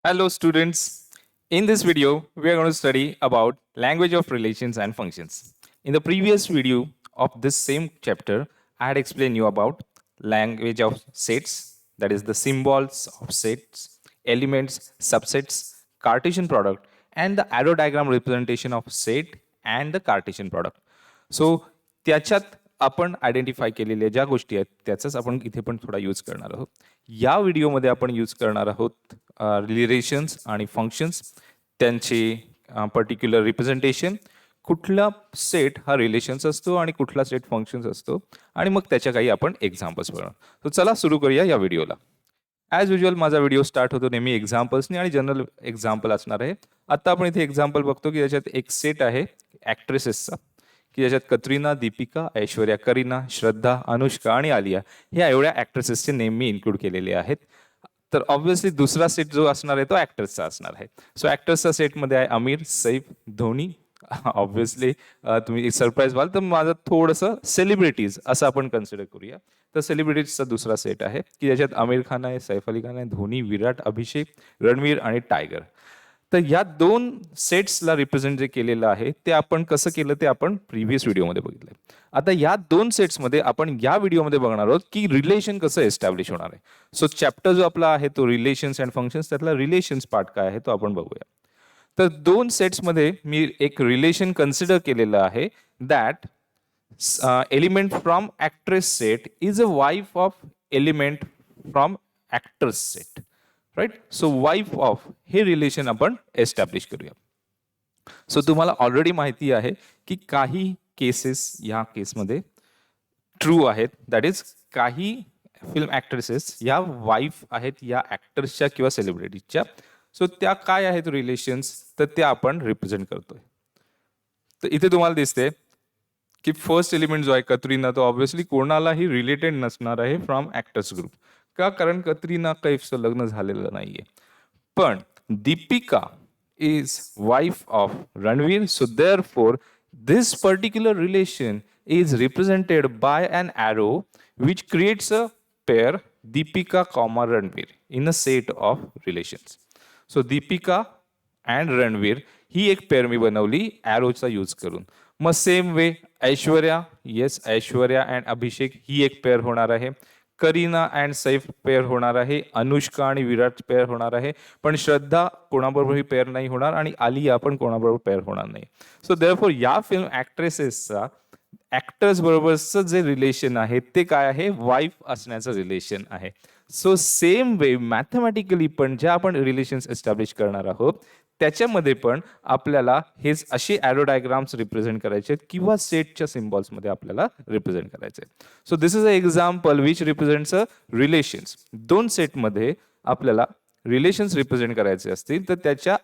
Hello students. In this video, we are going to study about language of relations and functions. In the previous video of this same chapter, I had explained you about language of sets, that is the symbols of sets, elements, subsets, Cartesian product, and the arrow diagram representation of set and the Cartesian product. So त्याच्यात आपण identify केलेल्या ज्या गोष्टी आहेत त्याचाच आपण इथे पण थोडा यूज करणार आहोत. या व्हिडिओमध्ये आपण यूज करणार आहोत रिलेशन्स आणि फंक्शन्स, त्यांचे पर्टिक्युलर रिप्रेझेंटेशन, कुठला सेट हा रिलेशन्स असतो आणि कुठला सेट फंक्शन्स असतो, आणि मग त्याच्या काही आपण एक्झाम्पल्स बघणार. तर चला सुरू करूया या व्हिडिओला. ॲज युजल माझा व्हिडिओ स्टार्ट होतो नेहमी एक्झाम्पल्सनी आणि जनरल एक्झाम्पल असणार आहे. आता आपण इथे एक्झाम्पल बघतो की त्याच्यात एक सेट आहे ॲक्ट्रेसेसचा, की ज्याच्यात कतरिना, दीपिका, ऐश्वर्या, करीना, श्रद्धा, अनुष्का आणि आलिया ह्या एवढ्या ॲक्ट्रेसेसचे नेम मी इन्क्लूड केलेले आहेत. तर ऑब्व्हियसली दुसरा सेट जो असणार आहे तो ॲक्टर्सचा असणार आहे. सो ॲक्टर्सचा सेटमध्ये आहे आमिर, सैफ, धोनी. ऑब्व्हियसली तुम्ही सरप्राईज व्हाल, तर माझं थोडंसं सेलिब्रिटीज असं आपण कन्सिडर करूया. तर सेलिब्रिटीजचा दुसरा सेट आहे की ज्याच्यात आमिर खान आहे, सैफ अली खान आहे, धोनी, विराट, अभिषेक, रणवीर आणि टायगर. तर या दोन सेट्सला रिप्रेझेंट जे केलेलं आहे ते आपण कसं केलं ते आपण प्रिव्हियस व्हिडिओमध्ये बघितलंय. आता या दोन सेट्समध्ये आपण या व्हिडिओमध्ये बघणार आहोत की रिलेशन कसं एस्टॅब्लिश होणार आहे. सो चॅप्टर जो आपला आहे तो रिलेशन्स अँड फंक्शन्स, त्यातला रिलेशन्स पार्ट काय आहे तो आपण बघूया. तर दोन सेट्समध्ये मी एक रिलेशन कन्सिडर केलेलं आहे, that element from actress set is a wife of element from actors set. Right. So wife of हे रिलेशन आपण एस्टॅब्लिश करूया. सो तुम्हाला ऑलरेडी माहिती आहे की काही केसेस या केसमध्ये ट्रू आहेत, दॅट इज काही फिल्म ॲक्ट्रेसेस या वाईफ आहेत या ॲक्टर्सच्या किंवा सेलिब्रिटीजच्या. सो त्या काय आहेत रिलेशन्स, तर त्या आपण रिप्रेझेंट करतोय. तर इथे तुम्हाला दिसते की फर्स्ट एलिमेंट जो आहे कतरिना, तो ऑब्व्हियसली कोणालाही रिलेटेड नसणार आहे फ्रॉम ॲक्टर्स ग्रुप. का? कारण कतरिना कैफचं लग्न झालेलं नाहीये. पण Deepika is wife of Ranveer, so therefore this particular relation is represented by an arrow which creates a pair Deepika comma Ranveer in a set of relations. So Deepika and Ranveer ही एक pair मी बनवली ॲरोचा यूज करून. मग same way Aishwarya, yes Aishwarya and Abhishek ही एक pair होणार आहे. करीना अँड सैफ पेअर होणार आहे. अनुष्का आणि विराट पेअर होणार आहे. पण श्रद्धा कोणाबरोबरही पेअर नाही होणार आणि आलिया पण कोणाबरोबर पेअर होणार नाही. सो देअरफॉर या फिल्म ॲक्ट्रेसेसचा ॲक्टर्स बरोबरचं जे रिलेशन आहे ते काय आहे, वाईफ असण्याचं रिलेशन आहे. सो सेम वे मॅथमॅटिकली पण ज्या आपण रिलेशन्स एस्टॅब्लिश करणार आहोत त्याच्यामध्ये पण आपल्याला हेच असे ॲरो डायग्राम्स रिप्रेझेंट करायचे आहेत किंवा सेटच्या सिम्बॉल्समध्ये आपल्याला रिप्रेझेंट करायचे आहेत. So this is a example which represents a relations. दोन सेटमध्ये आपल्याला रिलेशन्स रिप्रेझेंट करायचे असतील तर त्याच्या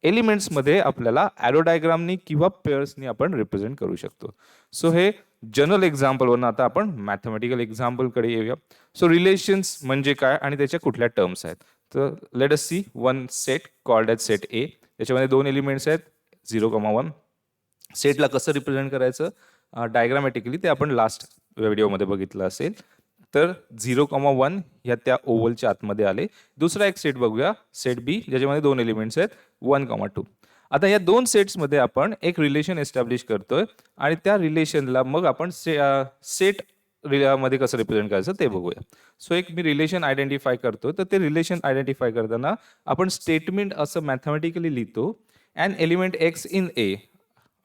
एलिमेंट्समध्ये आपल्याला ॲरो डायग्रामनी किंवा पेअर्सनी आपण रिप्रेझेंट करू शकतो. सो हे जनरल एक्झाम्पलवरून आता आपण मॅथमॅटिकल एक्झाम्पलकडे येऊया. सो रिलेशन्स म्हणजे काय आणि त्याच्या कुठल्या टर्म्स आहेत. तर let us see one set called as set A. त्याच्यामध्ये दोन एलिमेंट्स आहेत 0,1. सेटला कसं रिप्रेझेंट करायचं डायग्रामॅटिकली ते आपण लास्ट व्हिडिओमध्ये बघितलं असेल. तर 0,1 ह्या त्या ओव्हलच्या आतमध्ये आले. दुसरा एक सेट बघूया, सेट बी, ज्याच्यामध्ये दोन एलिमेंट्स आहेत 1,2. आता या दोन सेट्समध्ये आपण एक रिलेशन एस्टॅब्लिश करतोय आणि त्या रिलेशनला मग आपण सेट मध्ये कसं रिप्रेझेंट करायचं ते बघूया. सो एक मी रिलेशन आयडेंटिफाय करतो. तर ते रिलेशन आयडेंटिफाय करताना आपण स्टेटमेंट असं मॅथमॅटिकली लिहितो, अँड एलिमेंट एक्स इन ए.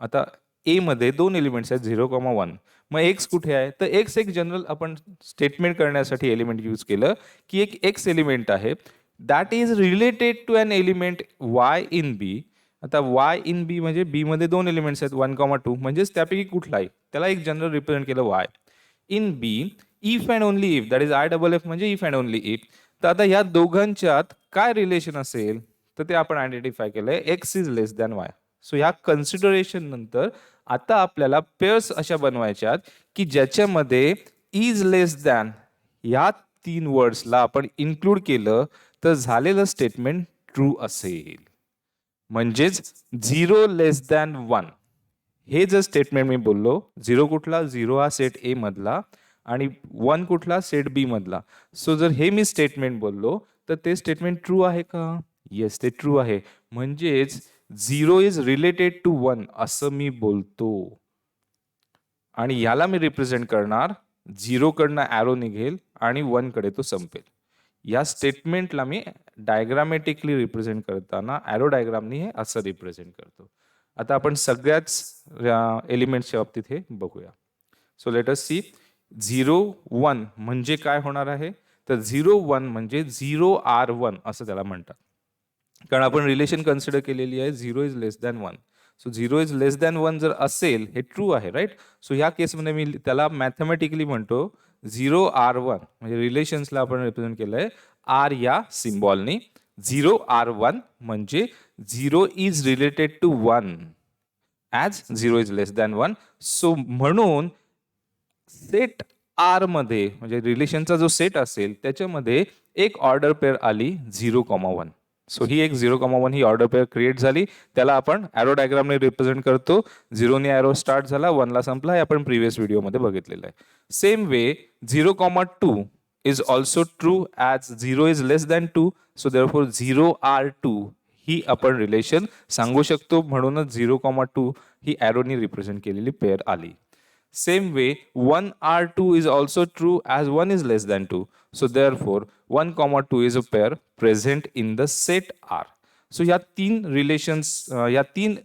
आता ए मध्ये दोन एलिमेंट्स आहेत 0,1. मग एक्स कुठे आहे, तर एक्स एक जनरल आपण स्टेटमेंट करण्यासाठी एलिमेंट यूज केलं की एक एक्स एलिमेंट आहे that is related to an element Y in B. आता वाय इन बी म्हणजे बी मध्ये दोन एलिमेंट्स आहेत 1,2, म्हणजेच त्यापैकी कुठलाही त्याला एक जनरल रिप्रेझेंट केलं y in B. If and only if, that is IFF म्हणजे इफ अँड ओनली इफ. तर आता ह्या दोघांच्यात काय रिलेशन असेल तर ते आपण आयडेंटिफाय केलंय, x is less than Y. So ह्या कन्सिडरेशन नंतर आता आपल्याला पेअर्स अशा बनवायच्यात की ज्याच्यामध्ये इज लेस दॅन या तीन वर्ड्सला आपण इन्क्लूड केलं तर झालेलं स्टेटमेंट ट्रू असेल. म्हणजेच 0 लेस दॅन 1 हे जर स्टेटमेंट मी बोललो, 0 कुठला, 0 हा सेट ए मधला आणि 1 कुठला, सेट बी मधला. सो जर हे मी स्टेटमेंट बोललो तर ते स्टेटमेंट ट्रू आहे का, येस, ते ट्रू आहे. म्हणजेच 0 इज रिलेटेड टू 1 असं मी बोलतो. आणि याला मी रिप्रेझेंट करणार, 0 कडनं ॲरो निघेल आणि 1 कडे तो संपेल. या स्टेटमेंटला मी डायग्रामॅटिकली रिप्रेझेंट करताना ॲरो डायग्रामनी हे असं रिप्रेझेंट करतो. आता आपण सगळ्याच एलिमेंट्सच्या बाबतीत हे बघूया. So let us C. 0 1 म्हणजे काय होणार आहे, तर 0 1 म्हणजे 0R1 असं त्याला म्हणतात. कारण आपण रिलेशन कन्सिडर केलेली आहे 0 is less than 1. So 0 is less than 1 जर असेल, हे ट्रू आहे राईट. सो ह्या केसमध्ये मी त्याला मॅथमॅटिकली म्हणतो 0R1 म्हणजे रिलेशन्सला आपण रिप्रेझेंट केलंय आर या सिम्बॉलनी. 0R1 म्हणजे 0 is related to 1 as 0 is less than 1. So म्हणून सेट आर मध्ये म्हणजे रिलेशनचा जो सेट असेल त्याच्यामध्ये एक ऑर्डर पेअर आली 0,1. सो ही एक 0,1 ही ऑर्डर पेअर क्रिएट झाली. त्याला आपण ॲरो डायग्रामने रिप्रेझेंट करतो. 0ने ॲरो स्टार्ट झाला, 1ला संपला. हे आपण प्रिव्हियस व्हिडिओमध्ये बघितलेलं आहे. Same way 0,2 is also true as 0 is less than 2. So therefore 0R2 ही आपण रिलेशन सांगू शकतो. म्हणूनच 0,2 ही ॲरोनी रिप्रेझेंट केलेली पेअर आली. Same way 1R2 is also true as 1 is less than 2. So therefore 1,2 is a pair present in the set R. So या तीन relations या तीन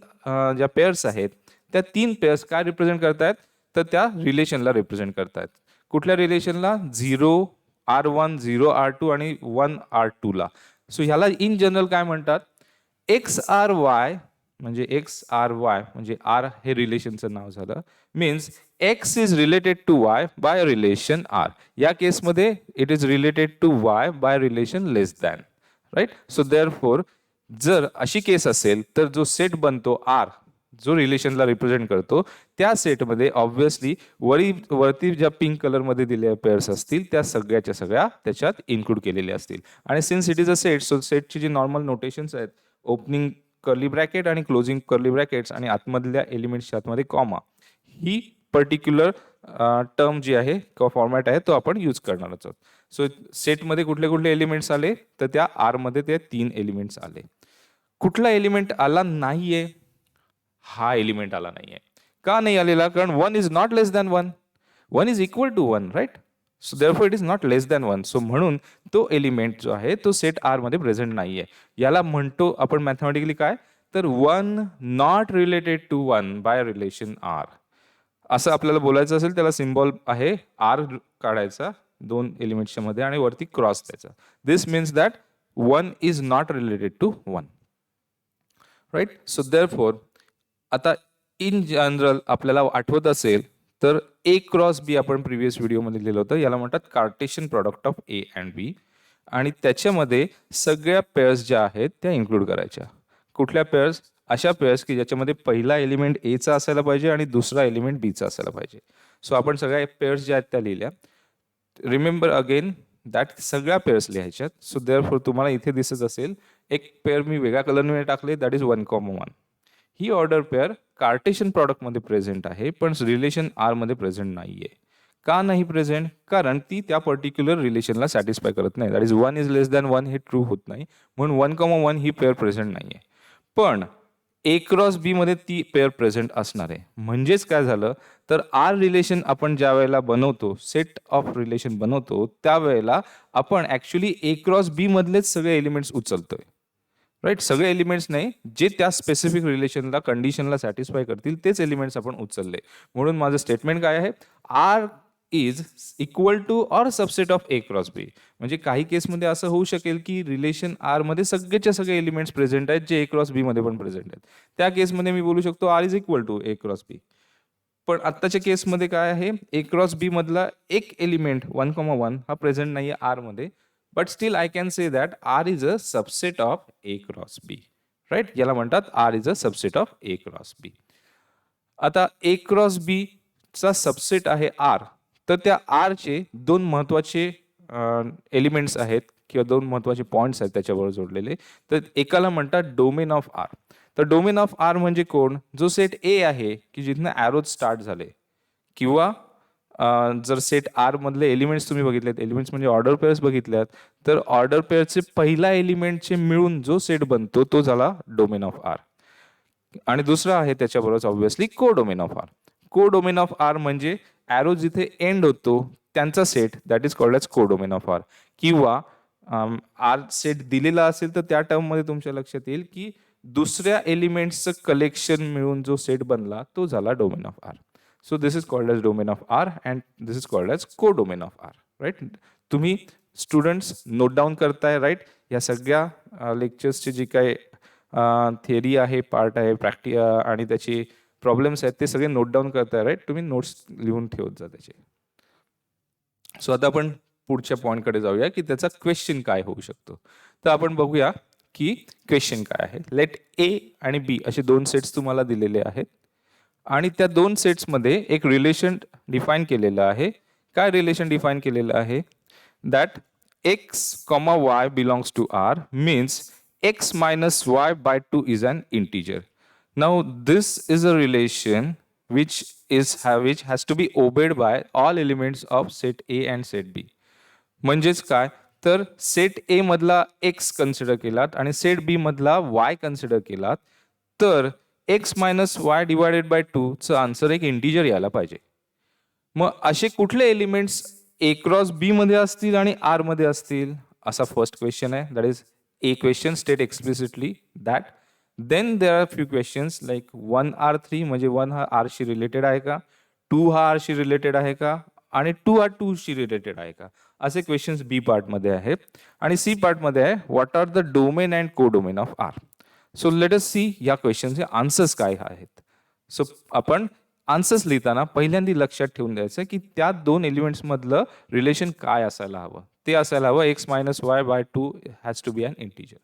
ज्या पेअर्स आहेत त्या तीन पेअर्स काय रिप्रेझेंट करतायत, तर त्या रिलेशनला रिप्रेझेंट करतायत. कुठल्या रिलेशनला? 0R1 0R2 आणि 1R2ला. सो ह्याला इन जनरल काय म्हणतात, XRY म्हणजे XRY म्हणजे R हे रिलेशनचं नाव झालं. Means X is related to Y by relation R. या केसमध्ये it is related to Y by relation less than, right. So therefore जर अशी केस असेल तर जो सेट बनतो R जो रिलेशनला रिप्रेझेंट करतो त्या सेटमध्ये ऑब्व्हियसली वरती ज्या पिंक कलरमध्ये दिलेल्या पेअर्स असतील त्या सगळ्याच्या सगळ्या त्याच्यात इन्क्लूड केलेल्या असतील. आणि since it is a set, so सेटची जी नॉर्मल नोटेशन्स आहेत, ओपनिंग कर्ली ब्रॅकेट आणि क्लोजिंग कर्ली ब्रॅकेट्स आणि आतमधल्या एलिमेंट्सच्या आतमध्ये कॉमा, ही पर्टिक्युलर टर्म जी आहे किंवा फॉर्मॅट आहे तो आपण यूज करणार आहोत. सो सेटमध्ये कुठले कुठले एलिमेंट्स आले, तर त्या आरमध्ये ते 3 एलिमेंट्स आले. कुठला एलिमेंट आला नाहीये? हा एलिमेंट आला नाहीये. का नाही आलेला? कारण 1 is not less than 1. 1 is equal to 1, right. So therefore it is not less than 1. So म्हणून तो एलिमेंट जो आहे तो सेट आर मध्ये प्रेझेंट नाहीये. याला म्हणतो आपण मॅथमॅटिकली काय, तर 1 not related to 1 by relation R. असं आपल्याला बोलायचं असेल त्याला सिम्बॉल आहे आर काढायचा 2 एलिमेंट्सच्या मध्ये आणि वरती क्रॉस द्यायचा. This means that 1 is not related to 1, right. So therefore आता इन जनरल आपल्याला आठवत असेल तर A क्रॉस B आपण प्रिव्हियस व्हिडिओमध्ये लिहिलं होतं. याला म्हणतात Cartesian product of A and B. आणि त्याच्यामध्ये सगळ्या पेअर्स ज्या आहेत त्या इन्क्लूड करायच्या. कुठल्या पेअर्स? अशा पेअर्स की ज्याच्यामध्ये पहिला एलिमेंट Aचा असायला पाहिजे आणि दुसरा एलिमेंट Bचा असायला पाहिजे. सो आपण सगळ्या पेअर्स ज्या आहेत त्या लिहिल्या. रिमेंबर अगेन दॅट सगळ्या पेअर्स लिहायच्यात. सो देअरफॉर तुम्हाला इथे दिसत असेल एक पेअर मी वेगळ्या कलरने टाकले, दॅट इज 1,1. ही ऑर्डर पेअर कार्टेशियन प्रॉडक्टमध्ये प्रेझेंट आहे पण रिलेशन आर मध्ये प्रेझेंट नाहीये. का नाही प्रेझेंट? कारण ती त्या पर्टिक्युलर रिलेशनला सॅटिस्फाय करत नाही. That is 1 is less than 1 हे ट्रू होत नाही, म्हणून 1,1 ही पेअर प्रेझेंट नाहीये. पण A क्रॉस B मध्ये ती पेअर प्रेझेंट असणार आहे. म्हणजेच काय झालं, तर आर रिलेशन आपण ज्या वेळेला बनवतो, सेट ऑफ रिलेशन बनवतो, त्यावेळेला आपण ऍक्च्युली A क्रॉस B मधलेच सगळे एलिमेंट्स उचलतोय, राईट. सगळे एलिमेंट्स नाही, जे त्या स्पेसिफिक रिलेशनला कंडिशनला सॅटिस्फाय करतील तेच एलिमेंट्स आपण उचलले. म्हणून माझं स्टेटमेंट काय आहे, R is equal to or subset of A cross B. म्हणजे काही केसमध्ये असं होऊ शकेल की रिलेशन आर मध्ये सगळेच्या सगळे एलिमेंट्स प्रेझेंट आहेत जे A क्रॉस B मध्ये पण प्रेझेंट आहेत. त्या केसमध्ये मी बोलू शकतो R is equal to A cross B. पण आत्ताच्या केसमध्ये काय आहे, A क्रॉस B मधला एक एलिमेंट 1,1 हा प्रेझेंट नाहीये आर मध्ये. But still I can say that R is a subset of A cross B, right? याला म्हणतात R is a subset of A cross B. आता A cross B चा subset आहे R. तर त्या R चे 2 महत्वाचे एलिमेंट्स आहेत किंवा 2 महत्वाचे पॉइंट्स आहेत त्याच्याबरोबर जोडलेले. तर एकाला म्हणतात डोमेन ऑफ R. तर डोमेन ऑफ R म्हणजे कोण? जो सेट A आहे की जिथनं ॲरोज स्टार्ट झाले किंवा जर सेट आर मधले एलिमेंट्स तुम्ही बघितलेत, एलिमेंट्स म्हणजे ऑर्डर पेअर्स बघितल्यात, तर ऑर्डर पेअरचे पहिला एलिमेंटचे मिळून जो सेट बनतो तो झाला डोमेन ऑफ आर. आणि दुसरा आहे त्याच्याबरोबर obviously codomain of R. Codomain of R म्हणजे ॲरो जिथे एंड होतो त्यांचा set, that is called as codomain of R. किंवा आर सेट दिलेला असेल तर त्या टर्ममध्ये तुमच्या लक्षात येईल की दुसऱ्या एलिमेंट्सचं कलेक्शन मिळून जो सेट बनला तो झाला domain of R. So this is called as domain of R and this is called as codomain of R. Right, तुम्ही स्टुडंट्स नोट डाऊन करताय राईट. या सगळ्या लेक्चर्सचे जी काही थिअरी आहे, पार्ट आहे, आणि त्याची प्रॉब्लेम्स आहेत ते सगळे नोट डाऊन करताय राईट. तुम्ही नोट्स लिहून ठेवत जा त्याचे. सो आता आपण पुढच्या पॉईंटकडे जाऊया की त्याचा क्वेश्चन काय होऊ शकतो. तर आपण बघूया की क्वेश्चन काय आहे. लेट ए आणि बी असे दोन सेट्स तुम्हाला दिलेले आहेत आणि त्या दोन सेट्समध्ये एक रिलेशन डिफाईन केलेलं आहे. काय रिलेशन डिफाईन केलेलं आहे? That x comma y belongs to R means x minus y by 2 is an integer. Now this is a relation which has to be obeyed by all elements of set A and set B. म्हणजेच काय, तर set ए मधला x consider केलात आणि set बी मधला y consider केलात तर x minus Y divided by 2 चं आन्सर एक इंटिजर यायला पाहिजे. मग असे कुठले एलिमेंट्स ए क्रॉस बी मध्ये असतील आणि आर मध्ये असतील असा फर्स्ट क्वेश्चन आहे. That is a question state explicitly that. Then there are few questions like 1 R3 म्हणजे 1 हा R शी रिलेटेड आहे का, 2 हा R शी रिलेटेड आहे का आणि 2 हा 2 शी रिलेटेड आहे का, असे क्वेश्चन्स बी पार्ट मध्ये आहेत. आणि सी पार्ट मध्ये आहे what are the domain and codomain of R. So let us see या क्वेश्चनचे आन्सर्स काय आहेत. सो आपण आन्सर्स लिहिताना पहिल्यांदा लक्षात ठेवून द्यायचं की त्या दोन एलिमेंट्स मधलं रिलेशन काय असायला हवं. ते असायला हवं x minus y by 2 has to be an integer.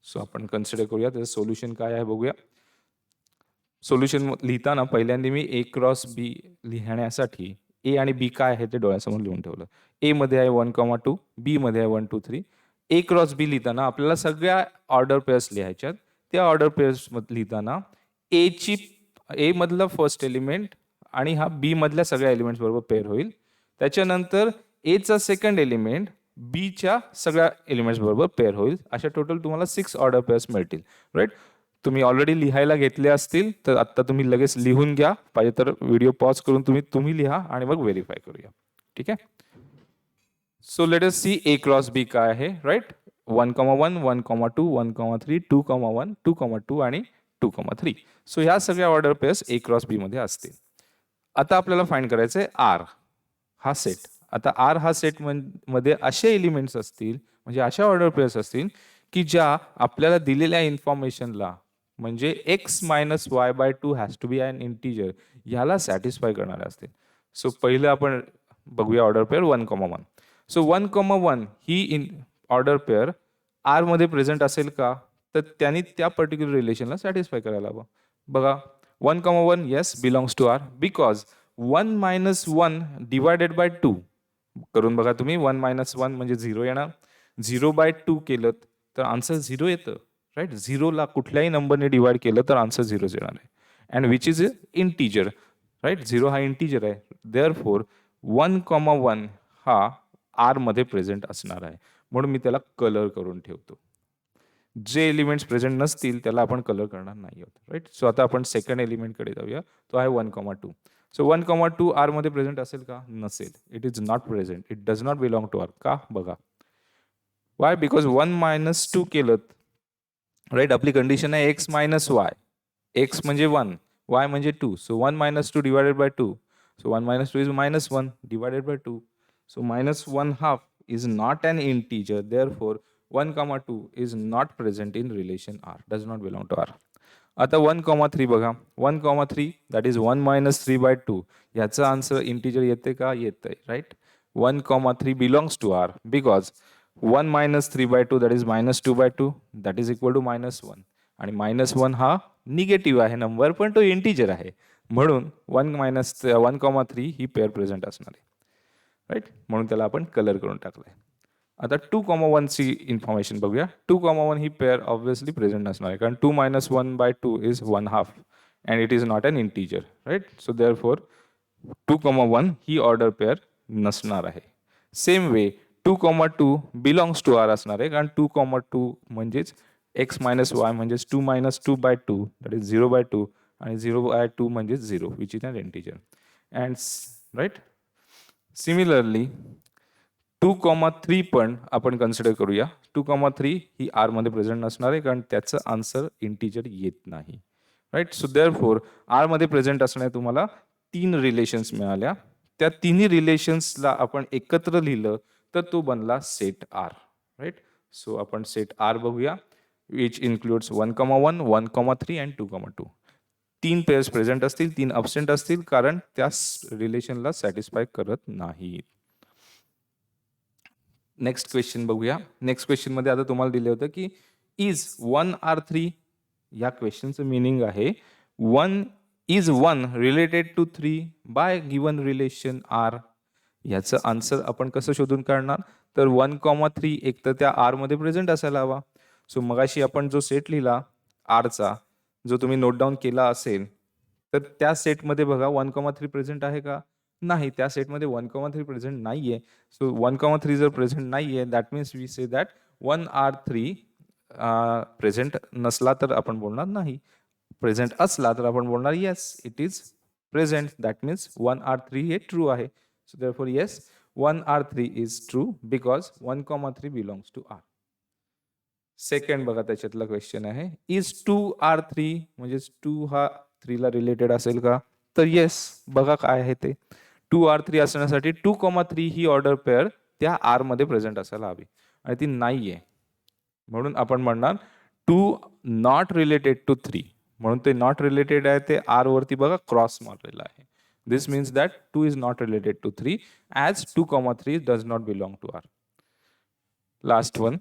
So आपण कन्सिडर करूया त्याचं सोल्युशन काय आहे बघूया. सोल्युशन लिहिताना पहिल्यांदा मी ए क्रॉस बी लिहिण्यासाठी ए आणि बी काय आहे ते डोळ्यासमोर लिहून ठेवलं. ए मध्ये आहे 1,2, बी मध्ये आहे 1, 2, 3. ए क्रॉस बी लिहिताना आपल्याला सगळ्या ऑर्डर पेअर्स लिहायच्यात. त्या ऑर्डर पेअर्स लिहिताना ए मधलं फर्स्ट एलिमेंट आणि हा बी मधल्या सगळ्या एलिमेंट्स बरोबर पेअर होईल. त्याच्यानंतर ए चा सेकंड एलिमेंट बी च्या सगळ्या एलिमेंट्स बरोबर पेअर होईल. अशा टोटल तुम्हाला 6 ऑर्डर पेअर्स मिळतील. राईट, तुम्ही ऑलरेडी लिहायला घेतले असतील तर आता तुम्ही लगेच लिहून घ्या. पाहिजे तर व्हिडिओ पॉज करून तुम्ही लिहा आणि मग व्हेरीफाय करूया. ठीक आहे. सो लेट अस सी ए क्रॉस बी काय आहे. राईट, 1,1, 1,2, 1,3, 2,1, 2,2 आणि 2,3. सो ह्या सगळ्या ऑर्डर पेअर्स ए क्रॉस बी मध्ये असतील. आता आपल्याला फाइंड करायचं आहे आर हा सेट. आता आर हा सेट मध्ये असे एलिमेंट्स असतील म्हणजे अशा ऑर्डर पेअर्स असतील की ज्या आपल्याला दिलेल्या इन्फॉर्मेशनला म्हणजे x minus y by 2 has to be an integer ह्याला सॅटिस्फाय करणारे असतील. सो पहिलं आपण बघूया ऑर्डर पेअर 1,1. सो 1,1 ही ऑर्डर पेअर आर मध्ये प्रेझेंट असेल का, तर त्यांनी त्या पर्टिक्युलर रिलेशनला सॅटिस्फाय करायला हवं. बघा 1,1 yes belongs to R because 1 minus 1 divided by 2 करून बघा तुम्ही. 1 मायनस 1 म्हणजे 0 येणार. 0 बाय 2 केलं तर आन्सर 0 येतं. राईट, 0ला कुठल्याही नंबरने डिवाइड केलं तर आन्सर 0 येणार आहे. And which is integer. Right, 0 हा इंटिजर आहे. देअरफॉर 1,1 हा आर मध्ये प्रेझेंट असणार आहे. म्हणून मी त्याला कलर करून ठेवतो. जे एलिमेंट्स प्रेझेंट नसतील त्याला आपण कलर करणार नाही आहोत. राईट, सो आता आपण सेकंड एलिमेंटकडे जाऊया. तो आहे 1,2. सो 1,2 आर मध्ये प्रेझेंट असेल का, नसेल. It is not present. It does not belong to R. का, बघा वाय, बिकॉज 1 मायनस 2 केलं. राईट, आपली कंडिशन आहे एक्स मायनस वाय. एक्स म्हणजे 1, वाय म्हणजे 2. So 1 minus 2 divided by 2. So 1 minus 2 is minus 1 divided by 2. So minus 1 half is not an integer. Therefore 1,2 is not present in relation R. Does not belong to R. आता 1,3 बघा. 1,3 that is 1 minus 3 by 2. याचा answer integer येते का, येतंय. Right, 1,3 belongs to R because 1 minus 3 by 2 that is minus 2 by 2 that is equal to minus 1. आणि minus 1 हा negative आहे number पण तो इंटिजर आहे. म्हणून 1,3 ही पेअर प्रेझेंट असणार आहे. राईट, म्हणून त्याला आपण कलर करून टाकलाय. आता 2,1 ची इन्फॉर्मेशन बघूया. 2,1 ही पेअर ऑब्व्हियसली प्रेझेंट नसणार आहे कारण 2 minus 1 by 2 is 1 half and it is not an integer. Right, so therefore 2,1 ही ऑर्डर पेअर नसणार आहे. Same way 2,2 belongs to R असणार आहे, कारण 2,2 म्हणजेच x मायनस वाय म्हणजेच 2 minus 2 by 2 that is 0 by 2 आणि 0 बाय 2 म्हणजेच 0 which is an integer. And right similarly 2,3 पण आपण कन्सिडर करूया. 2,3 ही आर मध्ये प्रेझेंट नसणार आहे, कारण त्याचं आन्सर इंटिजर येत नाही. राईट. सो देअरफोर आर मध्ये प्रेझेंट असणाऱ्या तुम्हाला 3 रिलेशन्स मिळाल्या. त्या तिन्ही रिलेशन्सला आपण एकत्र लिहिलं तर तो बनला सेट आर. राईट. सो आपण सेट आर बघूया, which includes 1,1 1,3 and 2,2. 3 pairs present असतील, 3 अब्सेंट असतील, कारण त्या रिलेशनला सॅटिस्फाय करत नाहीत. नेक्स्ट क्वेश्चन बघूया. नेक्स्ट क्वेश्चन मध्ये आता तुम्हाला दिले होतं की इज 1R3, या क्वेश्चनचं मिनिंग आहे 1 related to 3 by given relation R. याचं आन्सर आपण कसं शोधून काढणार, तर 1,3 एक तर त्या आर मध्ये प्रेझेंट असायला हवा. सो मगाशी आपण जो सेट लिहिला आरचा, जो तुम्ही नोट डाऊन केला असेल, तर त्या सेटमध्ये बघा 1,3 प्रेझेंट आहे का, नाही. त्या सेटमध्ये 1,3 प्रेझेंट नाहीये. सो 1,3 जर प्रेझेंट नाहीये, that means we say that 1R3 present नसला तर आपण बोलणार नाही, प्रेझेंट असला तर आपण बोलणार yes it is present. That means 1R3 हे ट्रू आहे. So therefore yes 1R3 is true because 1,3 belongs to R. Second बघा, त्याच्यातला क्वेश्चन आहे इज 2R3 म्हणजेच 2 हा 3 ला रिलेटेड असेल का, तर येस. बघा काय आहे ते, 2R3 असण्यासाठी 2,3 ही ऑर्डर पेअर त्या आर मध्ये प्रेझेंट असायला हवी आणि ती नाहीये. म्हणून आपण म्हणणार 2 नॉट रिलेटेड टू 3. म्हणून ते नॉट रिलेटेड आहे, ते आर वरती बघा क्रॉस मारलेला आहे. This means that 2 is not related to 3 as 2,3 does not belong to R. Last one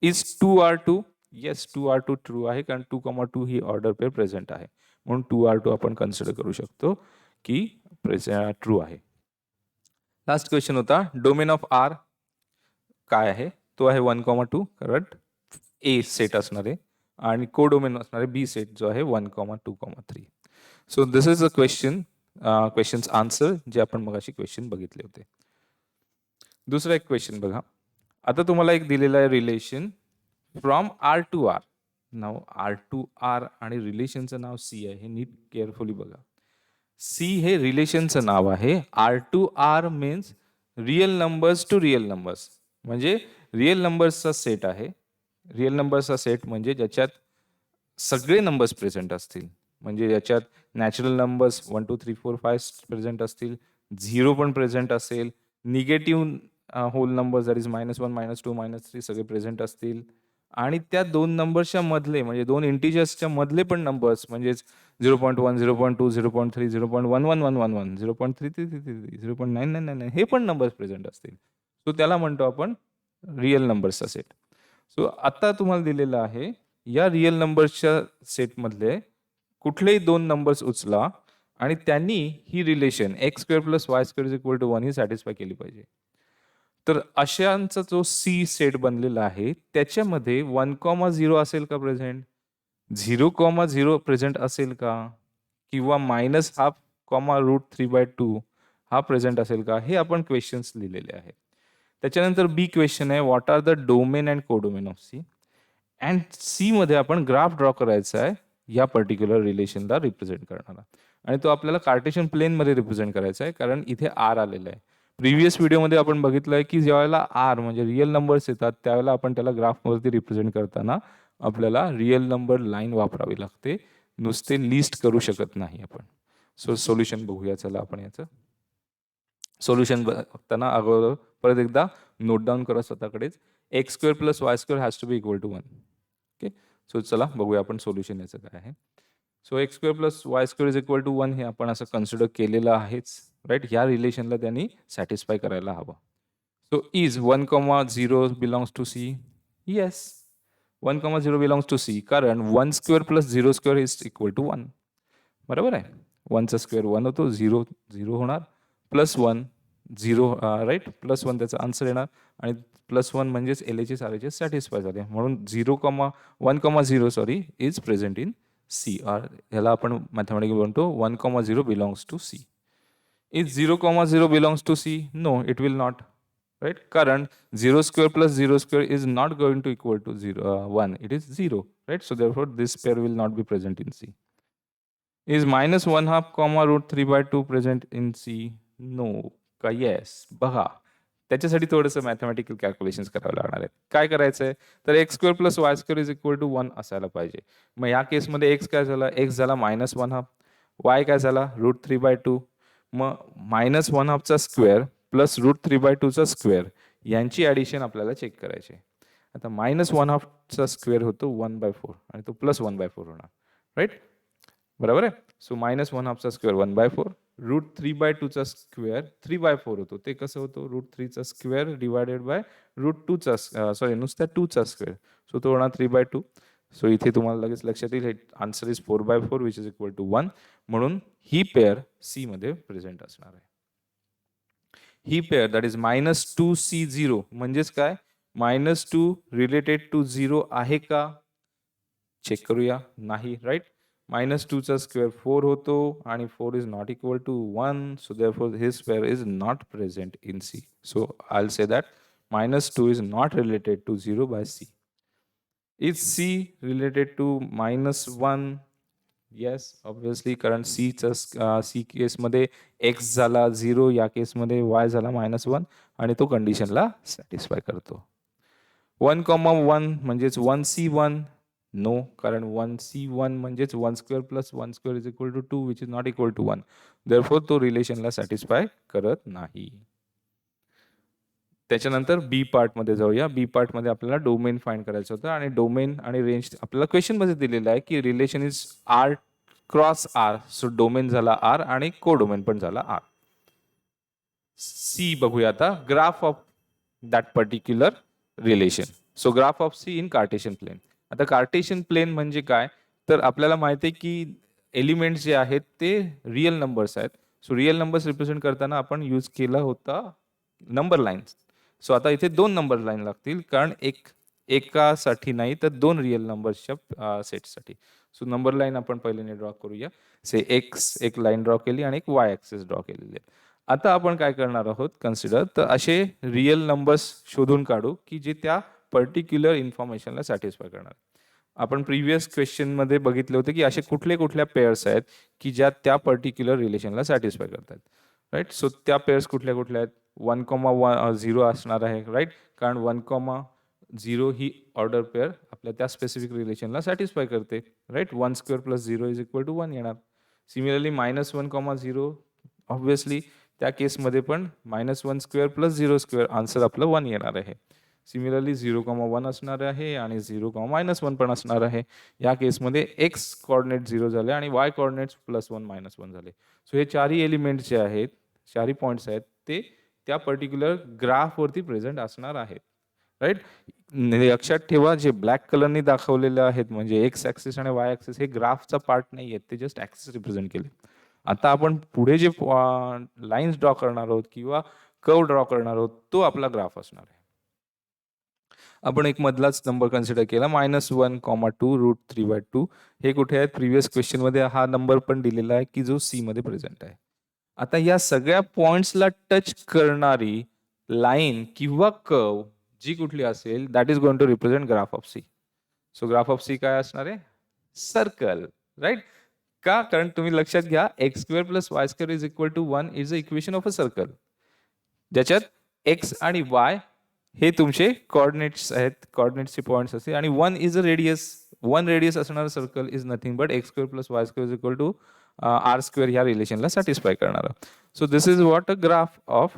is 2R2. Yes 2R2 true आहे, कारण 2,2 ही ऑर्डर पेअर प्रेझेंट आहे. म्हणून 2R2 आपण कन्सिडर करू शकतो की ट्रू आहे. लास्ट क्वेश्चन होता डोमेन ऑफ आर काय आहे, तो आहे 1,2 करंट ए सेट असणार आहे आणि को डोमेन असणार आहे बी सेट जो आहे 1,2,3. So this is a questions answer जे आपण मगाशी क्वेश्चन बघितले होते. दुसरा एक क्वेश्चन बघा. आता तुम्हाला एक दिलेला आहे relation from R to R. नाव आर टू आर आणि रिलेशनचं नाव सी आहे, हे नीट केअरफुली बघा. सी हे रिलेशनचं नाव आहे. R to R means real numbers to real numbers, म्हणजे रिअल नंबर्सचा सेट आहे. रिअल नंबर्सचा सेट म्हणजे ज्याच्यात सगळे नंबर्स प्रेझेंट असतील, म्हणजे ज्याच्यात नॅचरल नंबर्स 1 2 3 4 5 प्रेझेंट असतील, 0 पण प्रेझेंट असेल, negative whole numbers that is -1 -2 -3 सगळे प्रेझेंट असतील, आणि त्या दोन नंबर्सच्या मधले म्हणजे दोन इंटिजर्सच्या मधले पण नंबर्स म्हणजेच 0.1 0.2 0.3 0.1111 0.3333 0.9999 हे पण नंबर्स प्रेझेंट असतील. सो त्याला म्हणतो आपण रिअल नंबर्सचा सेट. सो आता तुम्हाला दिलेलं आहे या रिअल नंबर्सच्या सेटमधले कुठलेही दोन नंबर्स उचला आणि त्यांनी ही रिलेशन x² + y² = 1 ही सॅटिस्फाय केली पाहिजे. तर अशांचा जो सी सेट बनलेला आहे त्याच्यामध्ये 1,0 असेल का प्रेझेंट, 0,0 प्रेझेंट असेल का, किंवा -½ √3/2 हा प्रेझेंट असेल का, हे आपण क्वेश्चन्स लिहिलेले आहेत. त्याच्यानंतर बी क्वेश्चन आहे what are the domain and codomain of C. And C मध्ये आपण ग्राफ ड्रॉ करायचा आहे या पर्टिक्युलर रिलेशनला रिप्रेझेंट करणारा, आणि तो आपल्याला कार्टेशियन प्लेन मध्ये रिप्रेझेंट करायचा आहे, कारण इथे आर आलेला आहे. प्रिव्हियस व्हिडिओमध्ये आपण बघितलंय की ज्यावेळेला आर म्हणजे रिअल नंबर्स येतात त्यावेळेला आपण त्याला ग्राफवरती रिप्रेझेंट करताना आपल्याला रिअल नंबर लाईन वापरावी लागते, नुसते लिस्ट करू शकत नाही आपण. सो सोल्युशन बघूया. चला आपण याचं सोल्युशन बघताना अगोदर परत एकदा नोट डाऊन करा स्वतःकडेच. x² + y² has to be equal to 1. Okay. So चला बघूया आपण सोल्युशन याचं काय आहे. सो x² + y² = 1 हे आपण असं कन्सिडर केलेलं आहेच, राईट. ह्या रिलेशनला त्यांनी सॅटिस्फाय करायला हवं. So is 1,0 belongs to C. Yes 1,0 belongs to C, कारण 1² + 0² इज इक्वल टू 1. बरोबर आहे. 1चा स्क्वेअर 1 होतो, 0 0 होणार, +1 0 राईट, +1 त्याचा आन्सर येणार, आणि +1 म्हणजेच LHS RHS सॅटिस्फाय झाले, म्हणून 1,0 इज प्रेझेंट इन सी, और ह्याला आपण मॅथमॅटिकली म्हणतो 1,0 belongs to C. Is 0,0 belongs to C? No, it will not, right? Current 0 square plus 0 square is not going to equal to 1. It is 0, right? So therefore this pair will not be present in C. Is minus 1/2 comma root 3/2 present in C? No. का yes? बघा, त्याच्यासाठी थोडंसं mathematical calculations करावं लागणार आहेत. काय करायचंय, तर x square plus y square is equal to 1 असायला पाहिजे. मग या केसमध्ये एक्स काय झाला, एक्स झाला मायनस 1/2, वाय काय झाला √3/2. मग मायनस 1/2चा स्क्वेअर प्लस √3/2चा स्क्वेअर यांची ॲडिशन आपल्याला चेक करायची. आता मायनस 1/2चा स्क्वेअर होतो 1/4 आणि तो प्लस 1/4 होणार, राईट? बरोबर आहे. सो मायनस 1/2चा स्क्वेअर 1/4, √3/2चा स्क्वेअर 3/4 होतो. ते कसं होतो, √3चा स्क्वेअर डिवायडेड बाय √2चा सॉरी नुसत्या 2चा स्क्वेअर. सो तो होणार 3/2. सो इथे तुम्हाला लगेच लक्षात येईल answer is 4/4 which is equal to 1. म्हणून ही पेअर सी मध्ये प्रेझेंट असणार आहे. ही पेअर दॅट इज -2C0 म्हणजेच काय, -2 रिलेटेड टू 0 आहे का, चेक करूया. नाही, राईट? -2चा स्क्वेअर 4 होतो आणि 4 is not equal to 1. So therefore his pair is not present in C. So I will say that -2 is not related to 0 by C. Is C related to -1? Yes, obviously, कारण C केसमध्ये x झाला 0, या केसमध्ये y झाला -1 आणि तो कंडिशनला satisfy करतो. 1,1 म्हणजेच 1C1? नो, कारण 1C1 म्हणजेच 1 square plus 1 square is equal to 2 which is not equal to 1. Therefore तो रिलेशनला सॅटिस्फाय करत नाही. त्याच्यानंतर बी पार्टमध्ये जाऊया. बी पार्टमध्ये आपल्याला डोमेन फाइंड करायचं होतं आणि डोमेन आणि रेंज आपल्याला क्वेश्चनमध्ये दिलेलं आहे की relation is R cross R. So domain झाला आर आणि को डोमेन पण झाला आर. सी बघूया आता, graph of that particular relation. So graph of C in Cartesian plane. आता कार्टेशियन प्लेन म्हणजे काय, तर आपल्याला माहिती आहे की एलिमेंट्स जे आहेत ते रिअल नंबर्स आहेत. सो रिअल नंबर्स रिप्रेझेंट करताना आपण यूज केला होता नंबर लाईन्स. सो आता इथे 2 नंबर लाईन लागतील, कारण एकासाठी नाही तर 2 रिअल नंबर्सच्या सेटसाठी. सो नंबर लाईन आपण पहिल्याने ड्रॉ करूया. से एक्स एक लाईन ड्रॉ केली आणि एक वाय ॲक्सिस ड्रॉ केलेली आहे. आता आपण काय करणार आहोत, कन्सिडर, तर असे रिअल नंबर्स शोधून काढू की जे त्या पर्टिक्युलर इन्फॉर्मेशनला सॅटिस्फाय करणार. आपण प्रिव्हियस क्वेश्चनमध्ये बघितले होते की असे कुठल्या पेअर्स आहेत की ज्या त्या पर्टिक्युलर रिलेशनला सॅटिस्फाय करतात, राईट? सो त्या पेअर्स कुठल्या आहेत, 1,0 असणार आहे, राईट? कारण 1,0 ही ऑर्डर पेअर आपल्या त्या स्पेसिफिक रिलेशनला सॅटिस्फाय करते, right? 1 square plus 0 is equal to 1 येणार. सिमिलरली -1,0 ऑब्व्हियसली त्या केसमध्ये पण -1 स्क्वेअर प्लस 0 स्क्वेअर आन्सर आपलं 1 येणार आहे. सिमिलरली 0,1 असणार आहे आणि 0,-1 पण असणार आहे. या केसमध्ये एक्स कॉर्डिनेट 0 झाले आणि वाय कॉर्डिनेट्स +1 -1 झाले. सो हे चारही एलिमेंट्स जे आहेत, चारही पॉईंट्स आहेत, ते त्या पर्टिक्युलर ग्राफवरती प्रेझेंट असणार आहेत, राईट? लक्षात ठेवा, जे ब्लॅक कलरनी दाखवलेले आहेत म्हणजे एक्स ॲक्सिस आणि वाय ॲक्सिस हे ग्राफचा पार्ट नाही आहेत, ते जस्ट ॲक्सिस रिप्रेझेंट केले. आता आपण पुढे जे लाईन्स ड्रॉ करणार आहोत किंवा कर्व ड्रॉ करणार आहोत तो आपला ग्राफ असणार आहे. आपण एक मधलाच नंबर कन्सिडर केला, -1,2 √3/2. हे कुठे आहेत, प्रिव्हियस क्वेश्चनमध्ये हा नंबर पण दिलेला आहे की जो सी मध्ये प्रेझेंट आहे. आता या सगळ्या पॉइंट्सला टच करणारी लाईन किंवा कर्व जी कुठली असेल that is going to represent graph of C. So graph of C काय असणार आहे, सर्कल, राईट? का, कारण तुम्ही लक्षात घ्या, x² + y² is equal to 1 is a equation of a circle, ज्याच्यात x आणि y हे तुमचे कॉर्डिनेट्स आहेत, कॉर्डिनेट्सचे पॉइंट्स असतील आणि 1 इज अ रेडियस. 1 रेडियस असणारा circle is nothing but x² + y² is equal to r² ह्या रिलेशनला सॅटिस्फाय करणारा. So this is what a graph of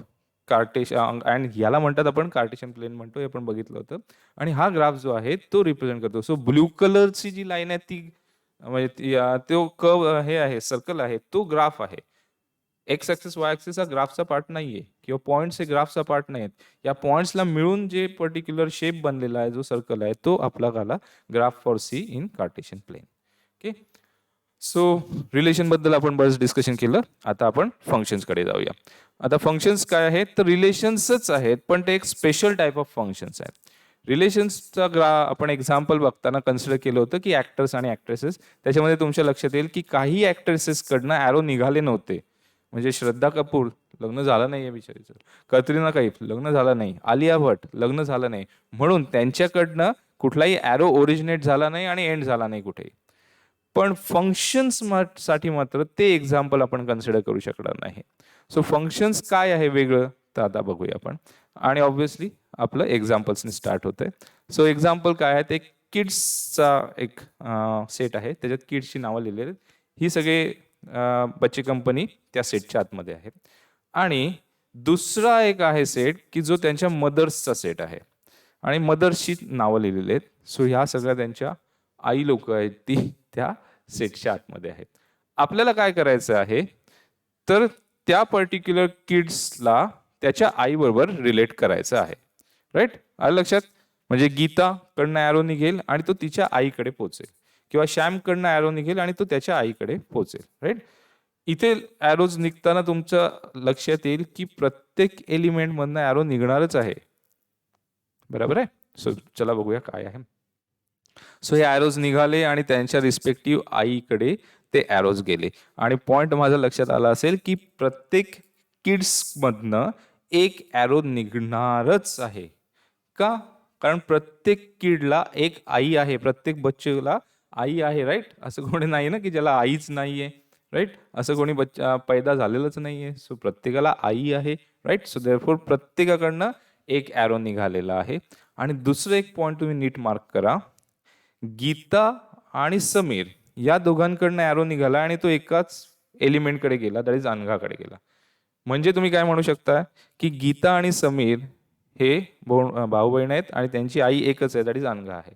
Cartesian, and ह्याला म्हणतात आपण कार्टेशियन प्लेन म्हणतो, हे आपण बघितलं होतं. आणि हा ग्राफ जो आहे तो रिप्रेझेंट करतो. सो ब्ल्यू कलरची जी लाईन आहे ती म्हणजे तो कर्व हे आहे, सर्कल आहे, तो ग्राफ आहे. एक्स ॲक्सिस वाय ॲक्सिस हा ग्राफचा पार्ट नाहीये किंवा पॉइंट्स हे ग्राफचा पार्ट नाहीत. या पॉइंट्सला मिळून जे पर्टिक्युलर शेप बनलेला आहे, जो सर्कल आहे, तो आपला झाला graph for C in Cartesian plane. Okay, so relation बद्दल आपण बरंच डिस्कशन केलं. आता आपण फंक्शन्सकडे जाऊया. आता फंक्शन्स काय आहेत, तर रिलेशन्सच आहेत, पण ते एक स्पेशल टाईप ऑफ फंक्शन्स आहेत. रिलेशन्सचा आपण एक्झाम्पल बघताना कन्सिडर केलं होतं की ऍक्टर्स आणि ऍक्ट्रेसेस. त्याच्यामध्ये तुमच्या लक्षात येईल की काही ऍक्ट्रेसेसकडनं ॲरो निघाले नव्हते. म्हणजे श्रद्धा कपूर लग्न झालं नाहीये बिचारीचं, कतरिना कैफ लग्न झालं नाही, आलिया भट लग्न झालं नाही, म्हणून त्यांच्याकडनं कुठलाही ॲरो ओरिजिनेट झाला नाही आणि एंड झाला नाही कुठेही. पण फंक्शन्स साठी मात्र ते एक्झाम्पल आपण कन्सिडर करू शकणार नाही. सो फंक्शन्स काय आहे वेगळं तर आता बघूया आपण. आणि ऑब्व्हियसली आपलं एक्झाम्पल्सने स्टार्ट होतंय. सो एक्झाम्पल काय आहे, ते किड्सचा एक सेट आहे, त्याच्यात किड्सची नावं लिहिलेली आहेत. ही सगळे बच्चे कंपनी त्या सेटच्या आतमध्ये आहे. आणि दुसरा एक आहे सेट की जो त्यांच्या मदर्सचा सेट आहे आणि मदर्सची नावं लिहिलेली आहेत. सो ह्या सगळ्या त्यांच्या आई लोक आहेत, ती त्या सेटच्या आतमध्ये आहेत. आपल्याला काय करायचं आहे तर त्या पर्टिक्युलर किड्सला त्याच्या आईबरोबर रिलेट करायचं आहे. राईट, आलं लक्षात? म्हणजे गीता कडनं ॲरो निघेल आणि तो तिच्या आईकडे पोहोचेल, किंवा श्याम कडनं ॲरो निघेल आणि तो त्याच्या आईकडे पोहोचेल. राईट, इथे ॲरोज निघताना तुमच्या लक्षात येईल की प्रत्येक एलिमेंट मधनं ॲरो निघणारच आहे. बरोबर आहे. सो चला बघूया काय आहे. सो हे ॲरोज निघाले आणि त्यांच्या रिस्पेक्टिव्ह आईकडे ते ॲरोज गेले. आणि पॉइंट माझ्या लक्षात आला असेल की प्रत्येक किड्स मधनं एक ॲरो निघणारच आहे. का? कारण प्रत्येक किडला एक आई आहे, प्रत्येक बच्चेला आई आहे. राईट, असं कोणी नाही ना की ज्याला आईच नाहीये. राईट, असं कोणी बच्चा पैदा झालेलंच नाहीये. सो प्रत्येकाला आई आहे. राईट, सो देअरफॉर प्रत्येकाकडनं एक ॲरो निघालेला आहे. आणि दुसरं एक पॉइंट तुम्ही नीट मार्क करा, गीता आणि समीर या दोघांकडनं ॲरो निघाला आणि तो एकाच एलिमेंटकडे गेला, दॅट इज अनघाकडे गेला. म्हणजे तुम्ही काय म्हणू शकता की गीता आणि समीर हे भाऊ बहीण आहेत आणि त्यांची आई एकच आहे, दॅट इज अनघा आहे.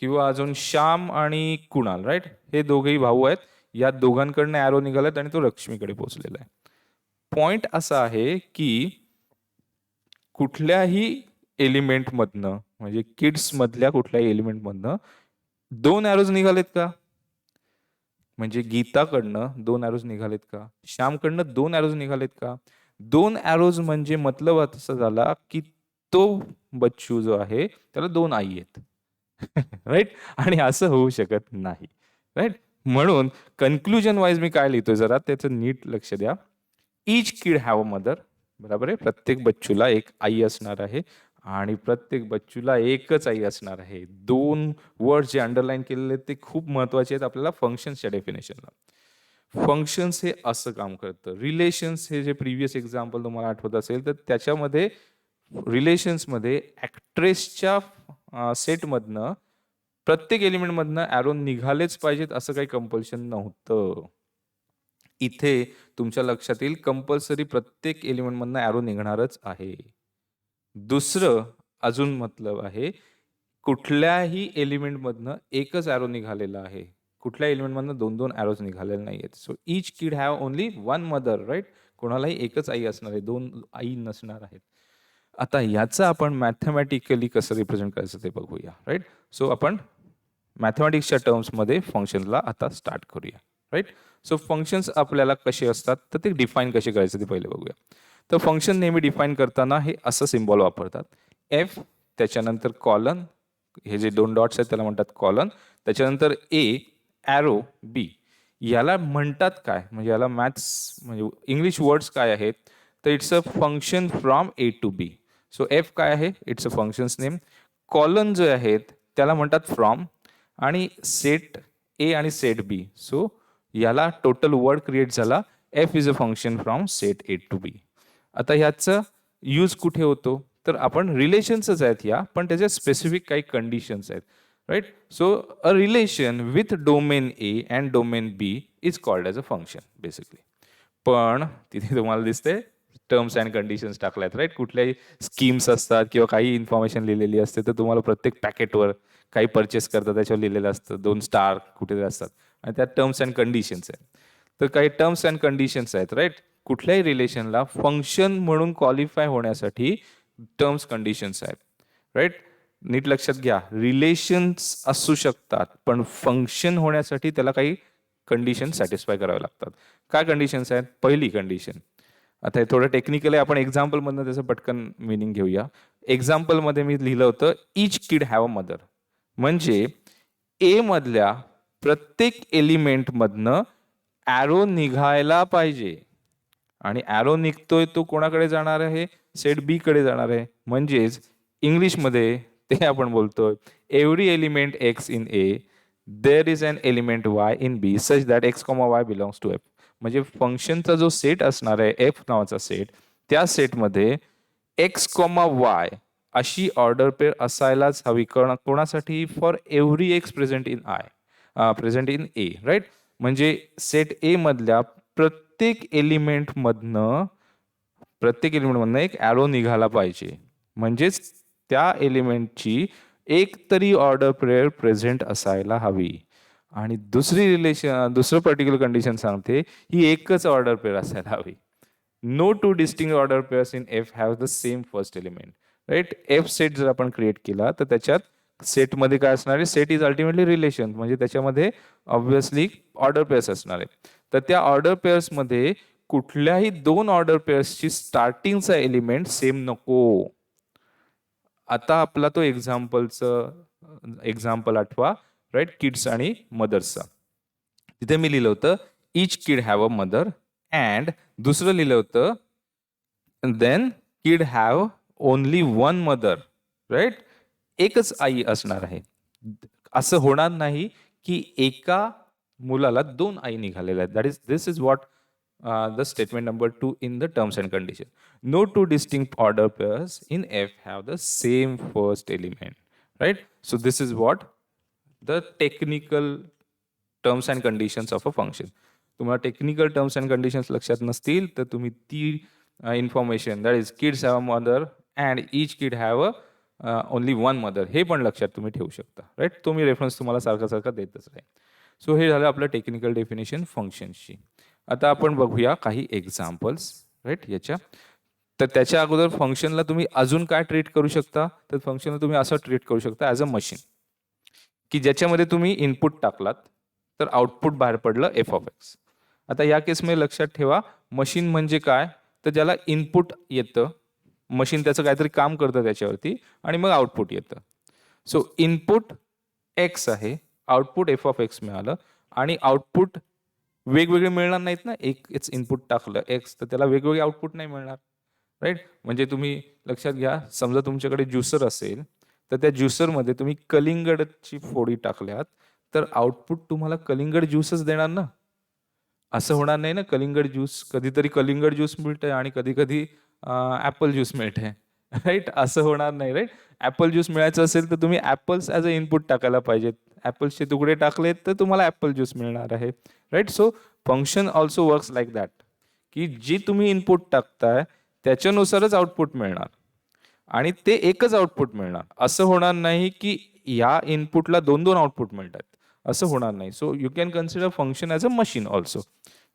किंवा अजून श्याम आणि कुणाल, राईट, हे दोघेही भाऊ आहेत. या दोघांकडनं ॲरो निघालात आणि तो लक्ष्मीकडे पोहोचलेला आहे. पॉइंट असा आहे की कुठल्याही एलिमेंटमधनं, म्हणजे किड्स मधल्या कुठल्याही एलिमेंटमधनं दोन ॲरोज निघालेत का? म्हणजे गीताकडनं दोन ॲरोज निघालेत का? श्यामकडनं दोन ॲरोज निघालेत का? दोन ॲरोज म्हणजे मतलब असा झाला की तो बच्चू जो आहे त्याला दोन आई आहेत. राईट, आणि असं होऊ शकत नाही. राईट, म्हणून कन्क्लुजन वाईज मी काय लिहितोय जरा त्याचं नीट लक्ष द्या. Each kid have a mother. बरोबर आहे, प्रत्येक बच्चूला एक आई असणार आहे आणि प्रत्येक बच्चूला एकच आई असणार आहे. दोन वर्ड जे अंडरलाईन केलेले ते खूप महत्वाचे आहेत आपल्याला फंक्शन्सच्या डेफिनेशनला. फंक्शन्स हे असं काम करतं. रिलेशन्स हे जे प्रिव्हियस एक्झाम्पल तुम्हाला आठवत असेल तर त्याच्यामध्ये रिलेशन्समध्ये ऍक्ट्रेसच्या सेटमधनं प्रत्येक एलिमेंटमधनं ॲरो निघालेच पाहिजेत असं काही कंपल्शन नव्हतं. इथे तुमच्या लक्षात येईल कंपल्सरी प्रत्येक एलिमेंटमधनं ॲरो निघणारच आहे. दुसरं अजून मतलब आहे, कुठल्याही एलिमेंटमधनं एकच ॲरो निघालेला आहे. कुठल्या एलिमेंटमधनं दोन दोन ॲरोज निघालेले नाही आहेत. So each kid have only one mother. Right, कोणालाही एकच आई असणार आहे, दोन आई नसणार आहेत. आता याचं आपण मॅथमॅटिकली कसं रिप्रेझेंट करायचं ते बघूया. राईट, सो आपण मॅथमॅटिक्सच्या टर्म्समध्ये फंक्शनला आता स्टार्ट करूया. राईट, सो फंक्शन्स आपल्याला कसे असतात तर ते डिफाईन कसे करायचे ते पहिले बघूया. तर फंक्शन नेहमी डिफाईन करताना हे असं सिम्बॉल वापरतात, एफ, त्याच्यानंतर कॉलन, हे जे दोन डॉट्स आहेत त्याला म्हणतात कॉलन, त्याच्यानंतर ए, ॲरो, बी. याला म्हणतात काय, म्हणजे याला मॅथ्स म्हणजे इंग्लिश वर्ड्स काय आहेत तर it's a function from A to B. So F काय आहे, it's a function's name. Colon जे आहेत त्याला म्हणतात फ्रॉम, आणि सेट ए आणि सेट बी. सो याला टोटल वर्ड क्रिएट झाला, F is a function from set A to B. आता ह्याचं यूज कुठे होतो तर आपण रिलेशन्सच आहेत या, पण त्याच्या स्पेसिफिक काही कंडिशन्स आहेत. Right, so a relation with domain A and domain B is called as a function basically. पण तिथे तुम्हाला दिसते टर्म्स अँड कंडिशन्स टाकल्यात. राईट, कुठल्याही स्कीम्स असतात किंवा काही इन्फॉर्मेशन लिहिलेली असते तर तुम्हाला प्रत्येक पॅकेटवर काही परचेस करतात त्याच्यावर लिहिलेलं असतं, 2 स्टार कुठे असतात आणि त्यात टर्म्स अँड कंडिशन्स आहेत. तर काही टर्म्स अँड कंडिशन्स आहेत. राईट, कुठल्याही रिलेशनला फंक्शन म्हणून क्वालिफाय होण्यासाठी टर्म्स कंडिशन्स आहेत. राईट, नीट लक्षात घ्या, रिलेशन्स असू शकतात पण फंक्शन होण्यासाठी त्याला काही कंडिशन सॅटिस्फाय करावे लागतात. काय कंडिशन्स आहेत? पहिली कंडिशन, आता हे थोडं टेक्निकल आहे, आपण एक्झाम्पलमधनं त्याचं पटकन मिनिंग घेऊया. एक्झाम्पल मध्ये मी लिहिलं होतं each kid have a mother, म्हणजे ए मधल्या प्रत्येक एलिमेंट मधनं ॲरो निघायला पाहिजे, आणि ॲरो निघतोय तो कोणाकडे जाणार आहे, सेट बी कडे जाणार आहे. म्हणजेच इंग्लिशमध्ये ते आपण बोलतोय every element x in A there is an element Y in B such that x comma y belongs to F. म्हणजे फंक्शनचा जो सेट असणार आहे एफ नावाचा सेट, त्या सेटमध्ये एक्स कॉमा वाय अशी ऑर्डर पेअर असायलाच हवी. कोणासाठी, for every x present in present in A, right. म्हणजे सेट ए मधल्या प्रत्येक एलिमेंट मधनं एक ॲरो निघाला पाहिजे. म्हणजेच त्या एलिमेंटची एक तरी ऑर्डर पेअर प्रेझेंट असायला हवी. आणि दुसरं पर्टिक्युलर कंडिशन सांगते ही एकच ऑर्डर पेअर असायला हवी. No two distinct order pairs in F have the same first element, right. F set जर आपण क्रिएट केला तर त्याच्यात सेटमध्ये काय असणार आहे, सेट इज अल्टिमेटली रिलेशन, म्हणजे त्याच्यामध्ये ऑब्व्हियसली ऑर्डर पेअर्स असणार आहे. तर त्या ऑर्डर पेअर्समध्ये कुठल्याही दोन ऑर्डर पेअर्सची स्टार्टिंगचा एलिमेंट सेम नको. आता आपला तो एक्झाम्पल आठवा, राईट, किड्स आणि मदर्सचा. तिथे मी लिहिलं होतं each kid have a mother, and दुसरं लिहिलं होतं then kid have only one mother, right. एकच आई असणार आहे. असं होणार नाही की एका मुलाला दोन आई निघालेल्या आहेत. This is what the statement number 2 in the terms and condition. No two distinct order pairs in F have the same first element, right? So this is what the technical terms and conditions of a function. तुम्हाला technical terms and conditions लक्षात नसतील तर तुम्ही ती information, that is kids have a mother and each kid have a only one mother, हे पण लक्षात तुम्ही ठेवू शकता, राईट. तो मी रेफरन्स तुम्हाला सारखा देतच राहील. सो हे झालं आपलं टेक्निकल डेफिनेशन फंक्शन्सची. आता आपण बघूया काही एक्झाम्पल्स, राईट, याच्या. तर त्याच्या अगोदर फंक्शनला तुम्ही अजून काय ट्रीट करू शकता, तर फंक्शनला तुम्ही असं ट्रीट करू शकता ॲज अ मशीन, की ज्याच्यामध्ये तुम्ही इनपुट टाकलात तर आउटपुट बाहेर पडलं एफ ऑफ एक्स. आता या केसमध्ये लक्षात ठेवा मशीन म्हणजे काय, तर ज्याला इनपुट येतं, मशीन त्याचं काहीतरी काम करतं त्याच्यावरती, आणि मग आउटपुट येतं. सो इनपुट एक्स आहे, आउटपुट एफ ऑफ एक्स मिळालं, आणि आउटपुट वेगवेगळे मिळणार नाहीत ना. एकच इनपुट टाकलं एक्स तर त्याला वेगवेगळे आउटपुट नाही मिळणार, राईट. म्हणजे तुम्ही लक्षात घ्या, समजा तुमच्याकडे ज्युसर असेल तर त्या ज्युसरमध्ये तुम्ही कलिंगडची फोडी टाकल्यात तर आउटपुट तुम्हाला कलिंगड ज्यूसच देणार ना. असं होणार नाही ना, कलिंगड ज्यूस कधीतरी कलिंगड ज्यूस मिळतंय आणि कधी कधी ॲपल ज्यूस मिळतंय, राईट. असं होणार नाही, राईट. ॲपल ज्यूस मिळायचं असेल तर तुम्ही ॲपल्स ॲज अ इनपुट टाकायला पाहिजेत. ॲपल्सचे तुकडे टाकलेत तर तुम्हाला ॲपल ज्यूस मिळणार आहे, right. So function also works like that, की जी तुम्ही इनपुट टाकताय त्याच्यानुसारच आउटपुट मिळणार, आणि ते एकच आउटपुट मिळणार. असं होणार नाही की या इनपुटला दोन दोन आउटपुट मिळतात, असं होणार नाही. So you can consider function as a machine also,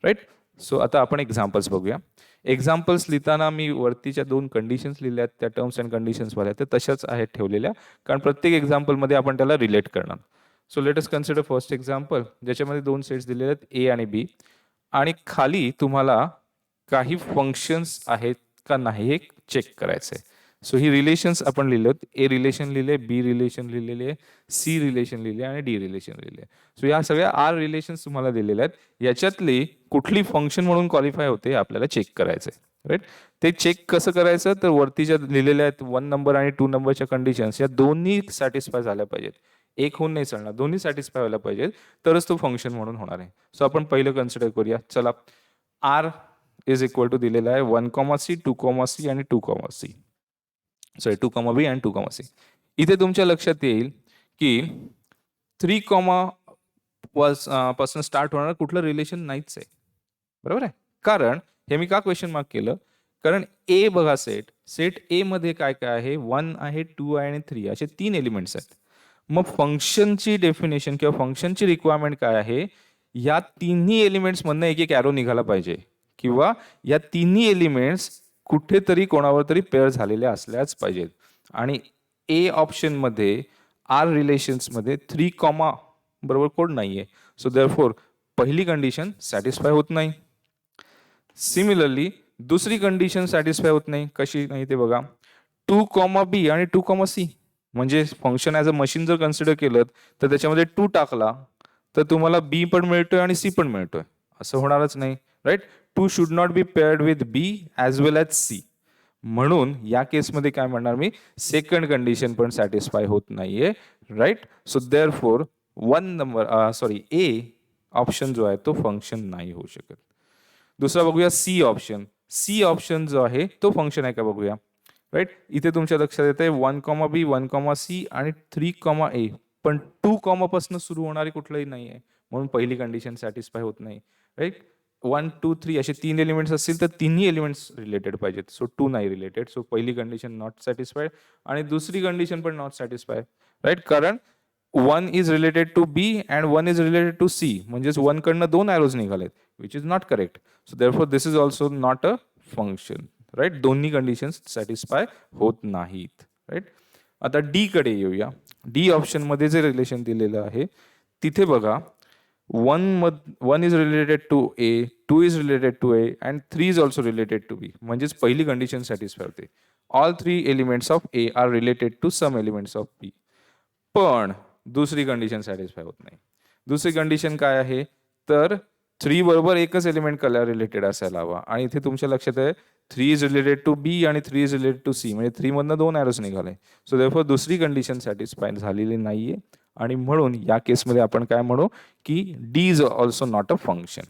right. So आता आपण एक्झाम्पल्स बघूया. एक्झाम्पल्स लिहिताना मी वरतीच्या दोन कंडिशन्स लिहिल्या आहेत, त्या टर्म्स अँड कंडिशन्स वाल्या त्या तशाच आहेत ठेवलेल्या, कारण प्रत्येक एक्झाम्पलमध्ये आपण त्याला रिलेट करणार. सो लेट अस कन्सिडर फर्स्ट एक्झाम्पल, ज्याच्यामध्ये दोन सेट्स दिलेले आहेत ए आणि बी, आणि खाली तुम्हाला काही फंक्शन्स आहेत का नाही हे चेक करायचं आहे. सो ही रिलेशन्स आपण लिहिले, ए रिलेशन लिहिले, बी रिलेशन लिहिलेले, सी रिलेशन लिहिले आणि डी रिलेशन लिहिले. सो या सगळ्या आर रिलेशन्स तुम्हाला दिलेल्या आहेत. याच्यातली कुठली फंक्शन म्हणून क्वालिफाय होते आपल्याला चेक करायचं आहे, राईट. ते चेक कसं करायचं, तर वरतीच्या लिहिलेल्या आहेत 1 नंबर आणि 2 नंबरच्या कंडिशन्स, या दोन्ही सॅटिस्फाय झाल्या पाहिजेत. एक होऊन नाही चालणार, दोन्ही सॅटिस्फाय व्हायला पाहिजेत, तरच तो फंक्शन म्हणून होणार आहे. सो आपण पहिलं कन्सिडर करूया. चला, आर इज इक्वल टू दिलेला आहे 1, C 2, C आणि 2, C. सॉरी 2, B आणि 2, C. इथे तुमच्या लक्षात येईल की 3, पासून स्टार्ट होणार कुठलं रिलेशन नाहीच आहे, बरोबर आहे. कारण हे मी का क्वेश्चन मार्क केलं, कारण ए बघा, सेट ए मध्ये काय काय आहे, 1 आहे, 2 आहे आणि 3 असे 3 एलिमेंट्स आहेत. मग फंक्शनची डेफिनेशन किंवा फंक्शनची रिक्वायरमेंट काय आहे, या तिन्ही एलिमेंट्स मधनं एक एक ॲरो निघाला पाहिजे, किंवा या तिन्ही एलिमेंट्स कुठेतरी कोणावर तरी पेअर झालेले असल्याच पाहिजेत. आणि ए ऑप्शन मध्ये आर रिलेशन्स मध्ये 3, बरोबर कोड नाहीये. सो देअरफॉर पहिली कंडिशन सॅटिस्फाय होत नाही. सिमिलरली दुसरी कंडिशन सॅटिस्फाय होत नाही. कशी नाही ते बघा, 2, B आणि 2, C. म्हणजे फंक्शन ॲज अ मशीन जर कन्सिडर केलं तर त्याच्यामध्ये 2 टाकला तर तुम्हाला बी पण मिळतोय आणि सी पण मिळतोय, असं होणारच नाही, right. 2 should not be paired with B as well as C. म्हणून या केसमध्ये काय म्हणणार मी, सेकंड कंडिशन पण सॅटिस्फाय होत नाहीये, right. So therefore 1 option जो आहे तो फंक्शन नाही होऊ शकत. दुसरा बघूया सी ऑप्शन. सी ऑप्शन जो आहे तो फंक्शन आहे का बघूया, राईट. इथे तुमच्या लक्षात येते 1, B 1, C आणि 3, A, पण 2, पासून सुरू होणारी कुठलंही नाही आहे, म्हणून पहिली कंडिशन सॅटिस्फाय होत नाही, राईट. 1, 2, 3 असे 3 एलिमेंट्स असतील तर तिन्ही एलिमेंट्स रिलेटेड पाहिजेत, सो 2 नाही रिलेटेड. सो पहिली कंडिशन नॉट सॅटिस्फाईड आणि दुसरी कंडिशन पण नॉट सॅटिस्फाय, राईट. कारण 1 is related to B and 1 is related to C, म्हणजेच 1 कडनं 2 ॲरोज निघालेत, which is not correct. So therefore this is also not a function, right. दोन्ही conditions satisfy होत नाहीत, राईट. आता डी कडे येऊया. डी ऑप्शन मध्ये जे रिलेशन दिलेलं आहे तिथे बघा 1 is related to A, 2 is related to A and 3 is also related to B, म्हणजेच पहिली कंडिशन सॅटिस्फाय होते. All 3 elements of A are related to some elements of B. पण दुसरी कंडिशन सॅटिस्फाय होत नाही. दुसरी कंडिशन काय आहे तर 3 बरोबर एकच एलिमेंट कलर रिलेटेड असायला हवा, आणि इथे तुमच्या लक्षात आहे 3 इज रिलेटेड टू बी आणि 3 इज रिलेटेड टू सी, म्हणजे 3 मधनं 2 ॲरोज निघाले. सो देअरफॉर दुसरी कंडिशन सॅटिस्फाय झालेली नाहीये, आणि म्हणून या केसमध्ये आपण काय म्हणू की D is also not a function.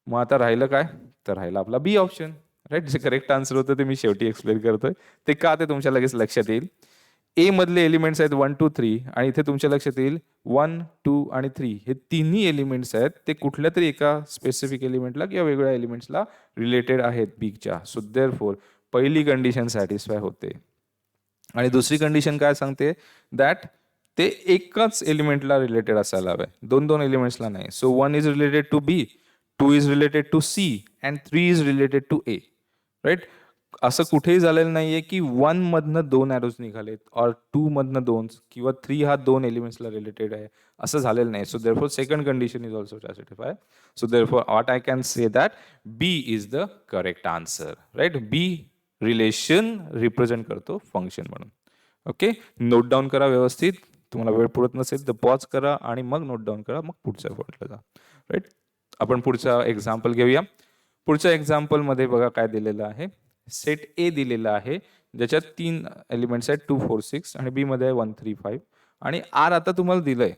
मग आता राहिलं काय, तर राहिलं आपला बी ऑप्शन, राईट. जे करेक्ट आन्सर होतं ते मी शेवटी एक्सप्लेन करतोय, ते का ते तुमच्या लगेच लक्षात येईल. ए मधले एलिमेंट्स आहेत 1, 2, 3, आणि इथे तुमच्या लक्षात येईल 1, 2 आणि 3 हे तिन्ही एलिमेंट्स आहेत ते कुठल्या तरी एका स्पेसिफिक एलिमेंटला किंवा वेगळ्या एलिमेंट्सला रिलेटेड आहेत बीच्या. सो देअरफॉर पहिली कंडिशन सॅटिस्फाय होते, आणि दुसरी कंडिशन काय सांगते दॅट ते एकाच एलिमेंटला रिलेटेड असायला हवं, 2 एलिमेंट्सला नाही. So 1 is related to B, 2 is related to C and 3 is related to A, right. असं कुठेही झालेलं नाहीये की 1 मधनं 2 ॲरोज निघालेत और 2 मधनं 2 किंवा 3 हा 2 एलिमेंट्सला रिलेटेड आहे, असं झालेलं नाही. So therefore second condition is also satisfy. So therefore what I can say that B is the correct answer, right. B relation represent करतो फंक्शन म्हणून. ओके, नोट डाऊन करा व्यवस्थित. तुम्हाला वेळ पुरत नसेल तर पॉज करा आणि मग नोट डाऊन करा, मग पुढच्या पॉईंटला जा, राईट. आपण पुढचा एक्झाम्पल घेऊया. पुढच्या एक्झाम्पल मध्ये बघा काय दिलेलं आहे. सेट ए दिलेला आहे ज्याच्यात 3 एलिमेंट्स आहेत 2, 4, 6 आणि बी मध्ये आहे 1, 3, 5 आणि आर आता तुम्हाला दिलंय.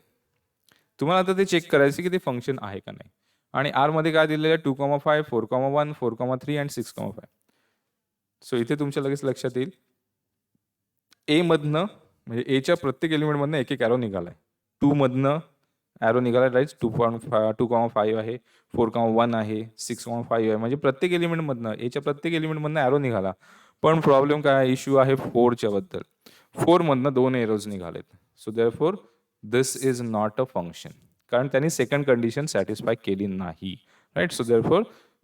तुम्हाला आता ते चेक करायचं की ते फंक्शन आहे का नाही. आणि आर मध्ये काय दिलेलं आहे 2,5, 4,1, 4,3 आणि 6,5. सो इथे तुमच्या लगेच लक्षात येईल ए मधनं म्हणजे एच्या प्रत्येक एलिमेंट मधनं एक ॲरो निघालाय. 2 मधनं ॲरो निघाला, राईट. 2,5 आहे, 4,1 आहे, 6,5 आहे, म्हणजे प्रत्येक एलिमेंट मधनं एच्या प्रत्येक एलिमेंट मधनं ॲरो निघाला. पण प्रॉब्लेम काय इश्यू आहे 4च्या बद्दल. 4 मधनं 2 एरोज निघालेत. So therefore this is not a function, कारण त्यांनी सेकंड कंडिशन सॅटिस्फाय केली नाही, राईट. सो देअरफॉर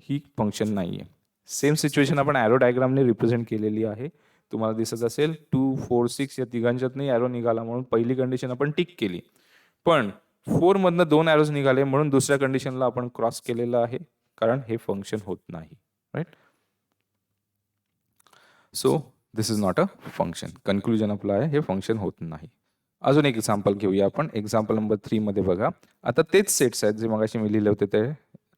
ही फंक्शन नाहीये. सेम सिच्युएशन आपण ॲरो डायग्रामने रिप्रेझेंट केलेली आहे. तुम्हाला दिसत असेल 2, 4, 6 या तिघांच्यातही ॲरो निघाला म्हणून पहिली कंडिशन आपण टिक केली. पण 4 मधनं 2 ॲरोज निघाले म्हणून दुसऱ्या कंडिशनला आपण क्रॉस केलेलं आहे, कारण हे फंक्शन होत नाही, right. So this is not a function. Conclusion आपलं आहे हे फंक्शन होत नाही. अजून एक एक्झाम्पल घेऊया आपण. एक्झाम्पल नंबर 3 मध्ये बघा. आता तेच सेट्स आहेत जे मगाशी मी लिहिले होते ते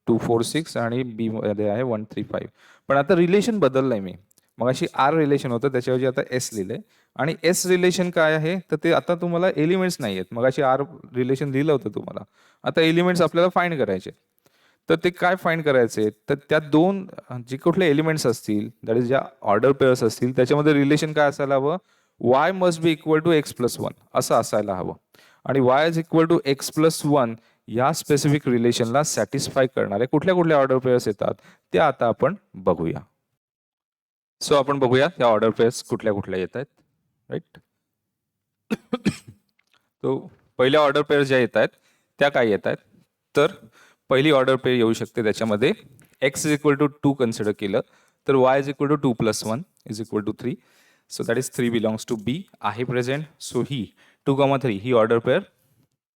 2, 4, 6 आणि बी मध्ये आहे 1, 3, 5. पण आता रिलेशन बदललंय मी. मगाशी आर रिलेशन होतं त्याच्याऐवजी आता एस लिहिलंय. आणि एस रिलेशन काय आहे तर ते आता तुम्हाला एलिमेंट्स नाही आहेत. मगाशी आर रिलेशन लिहिलं होतं तुम्हाला. आता एलिमेंट्स आपल्याला फाइंड करायचे. तर ते काय फाइंड करायचे तर त्या 2 जे कुठले एलिमेंट्स असतील दॅट इज ज्या ऑर्डर पेअर्स असतील त्याच्यामध्ये रिलेशन काय असायला हवं, y must be equal to x+1 असं असायला हवं. आणि y is equal to x+1 या स्पेसिफिक रिलेशनला सॅटिस्फाय करणारे कुठल्या कुठल्या ऑर्डर पेअर्स येतात ते आता आपण बघूया. सो आपण बघूया त्या ऑर्डर पेअर्स कुठल्या कुठल्या येत आहेत, राईट. तो पहिल्या ऑर्डर पेअर्स ज्या येत आहेत त्या काय येत आहेत तर पहिली ऑर्डर पेअर येऊ शकते त्याच्यामध्ये x is equal to 2 consider केलं तर y is equal to 2+1 is equal to 3. So that is 3 belongs to B आहे प्रेझेंट. सो ही 2,3 ही ऑर्डर पेअर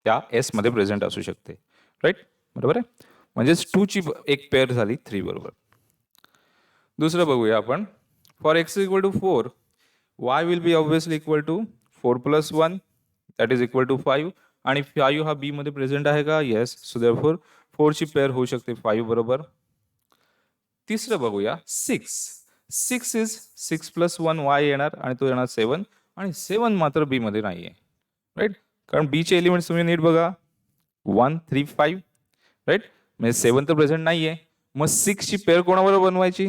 त्या एस मध्ये प्रेझेंट असू शकते, राईट. बरोबर आहे. म्हणजेच 2 ची एक पेअर झाली 3 बरोबर. दुसरं बघूया आपण. For x equal to 4 y will be obviously equal to 4 plus 1 that is equal to 5 आणि 5 हा बी मध्ये प्रेझेंट आहे का? येस. सो देअरफॉर 4 ची पेअर होऊ शकते 5 बरोबर. तिसरं बघूया 6. 6 इज 6 प्लस 1 y येणार आणि तो येणार 7 आणि 7 मात्र बी मध्ये नाहीये राईट. कारण बी चे एलिमेंट्स तुम्ही नीट बघा 1 3 5 राईट. म्हणजे 7 तर प्रेझेंट नाहीये. मग 6 ची पेअर कोणाबरोबर बनवायची?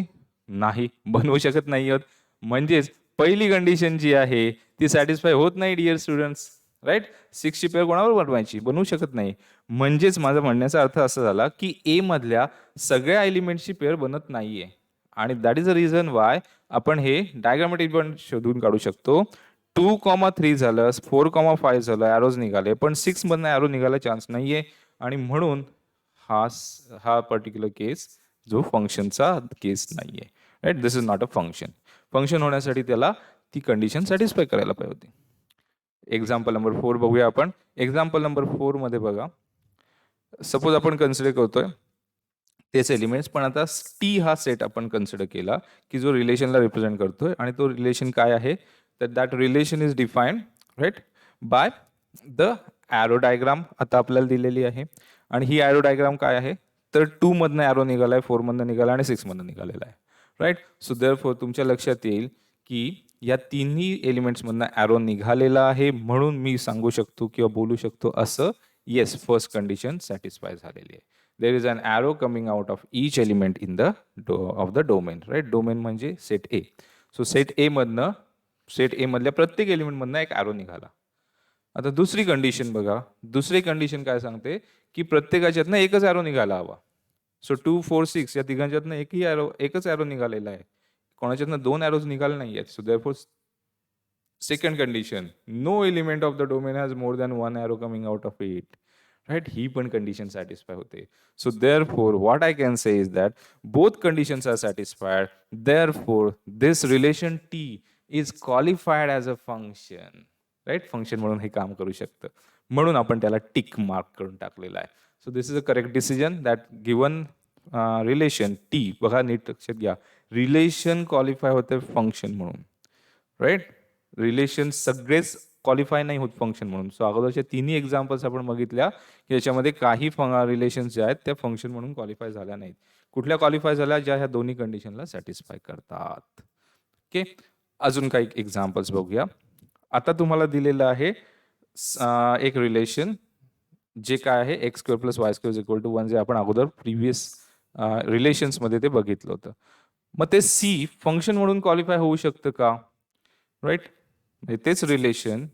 नाही, बनवू शकत नाही आहोत. म्हणजेच पहिली कंडिशन जी आहे ती सॅटिस्फाय होत नाही डिअर स्टुडंट्स राईट. 6 ची पेअर कोणाबरोबर बनवायची? बनवू शकत नाही. म्हणजेच माझा म्हणण्याचा अर्थ असा झाला की ए मधल्या सगळ्या एलिमेंटची पेअर बनत नाहीये आणि that is a reason why आपण हे डायग्रामॅटिक पण शोधून काढू शकतो. 2,3 झालं, 4,5 झालं, ॲरोज निघाले, पण 6 मधनं ॲरो निघायला चान्स नाहीये आणि म्हणून हा पर्टिक्युलर केस जो फंक्शनचा केस नाहीये right. This is not a function. Function होण्यासाठी त्याला ती कंडिशन सॅटिस्फाय करायला पाहिजे होती. एक्झाम्पल नंबर 4 बघूया आपण. एक्झाम्पल नंबर 4 मध्ये बघा, सपोज आपण कन्सिडर करतोय तेच एलिमेंट्स, पण आता टी हा सेट आपण कन्सिडर केला की जो रिलेशनला रिप्रेझेंट करतोय आणि तो रिलेशन काय आहे तर that relation is defined right by the arrow diagram आता आपल्याला दिलेली आहे. आणि ही ॲरो डायग्राम काय आहे तर 2 मधनं ॲरो निघालाय, 4 मधनं निघाला आणि 6 मधनं निघालेला आहे राईट. सो देअरफॉर तुमच्या लक्षात येईल की या तिन्ही एलिमेंट्समधनं ॲरो निघालेला आहे म्हणून मी सांगू शकतो किंवा बोलू शकतो असं येस फर्स्ट कंडिशन सॅटिस्फाय झालेली आहे. There is an arrow coming out of each element in the of the domain right. Domain म्हणजे set A. So set A मधल्या प्रत्येक एलिमेंटमधनं एक ॲरो निघाला. आता दुसरी कंडिशन बघा. दुसरी कंडिशन काय सांगते की प्रत्येकाच्यातनं एकच ॲरो निघाला हवा. सो 2 4 6 या तिघांच्यातनं एकच ॲरो निघालेला आहे. कोणाच्यातनं 2 ॲरोज निघाले नाही आहेत. So therefore second condition no element of the domain has more than 1 arrow coming out of it right. ही पण कंडिशन सॅटिस्फाय होते. So therefore what I can say is that both conditions are satisfied. Therefore this relation T is qualified as a function right. Function म्हणून हे काम करू शकतं म्हणून आपण त्याला टिक मार्क करून टाकलेला आहे. So this is a correct decision that given relation T बघा नीट लक्षात घ्या रिलेशन क्वालिफाय होते फंक्शन म्हणून राईट. रिलेशन सगळेच क्वालिफाय नाही होत फंक्शन म्हणून. सो अगोदरच्या तिन्ही एक्झाम्पल्स आपण बघितल्या की याच्यामध्ये काही रिलेशन्स ज्या आहेत त्या फंक्शन म्हणून क्वालिफाय झाल्या नाहीत. कुठल्या क्वालिफाय झाल्या? ज्या ह्या दोन्ही कंडिशनला सॅटिस्फाय करतात. ओके. अजून काही एक्झाम्पल्स बघूया. आता तुम्हाला दिलेलं आहे एक रिलेशन जे काय आहे x square plus y square equal to 1 जे आपण अगोदर प्रिव्हियस रिलेशन्समध्ये ते बघितलं होतं. मग ते सी फंक्शन म्हणून क्वालिफाय होऊ शकतं का राईट. तेच रिलेशन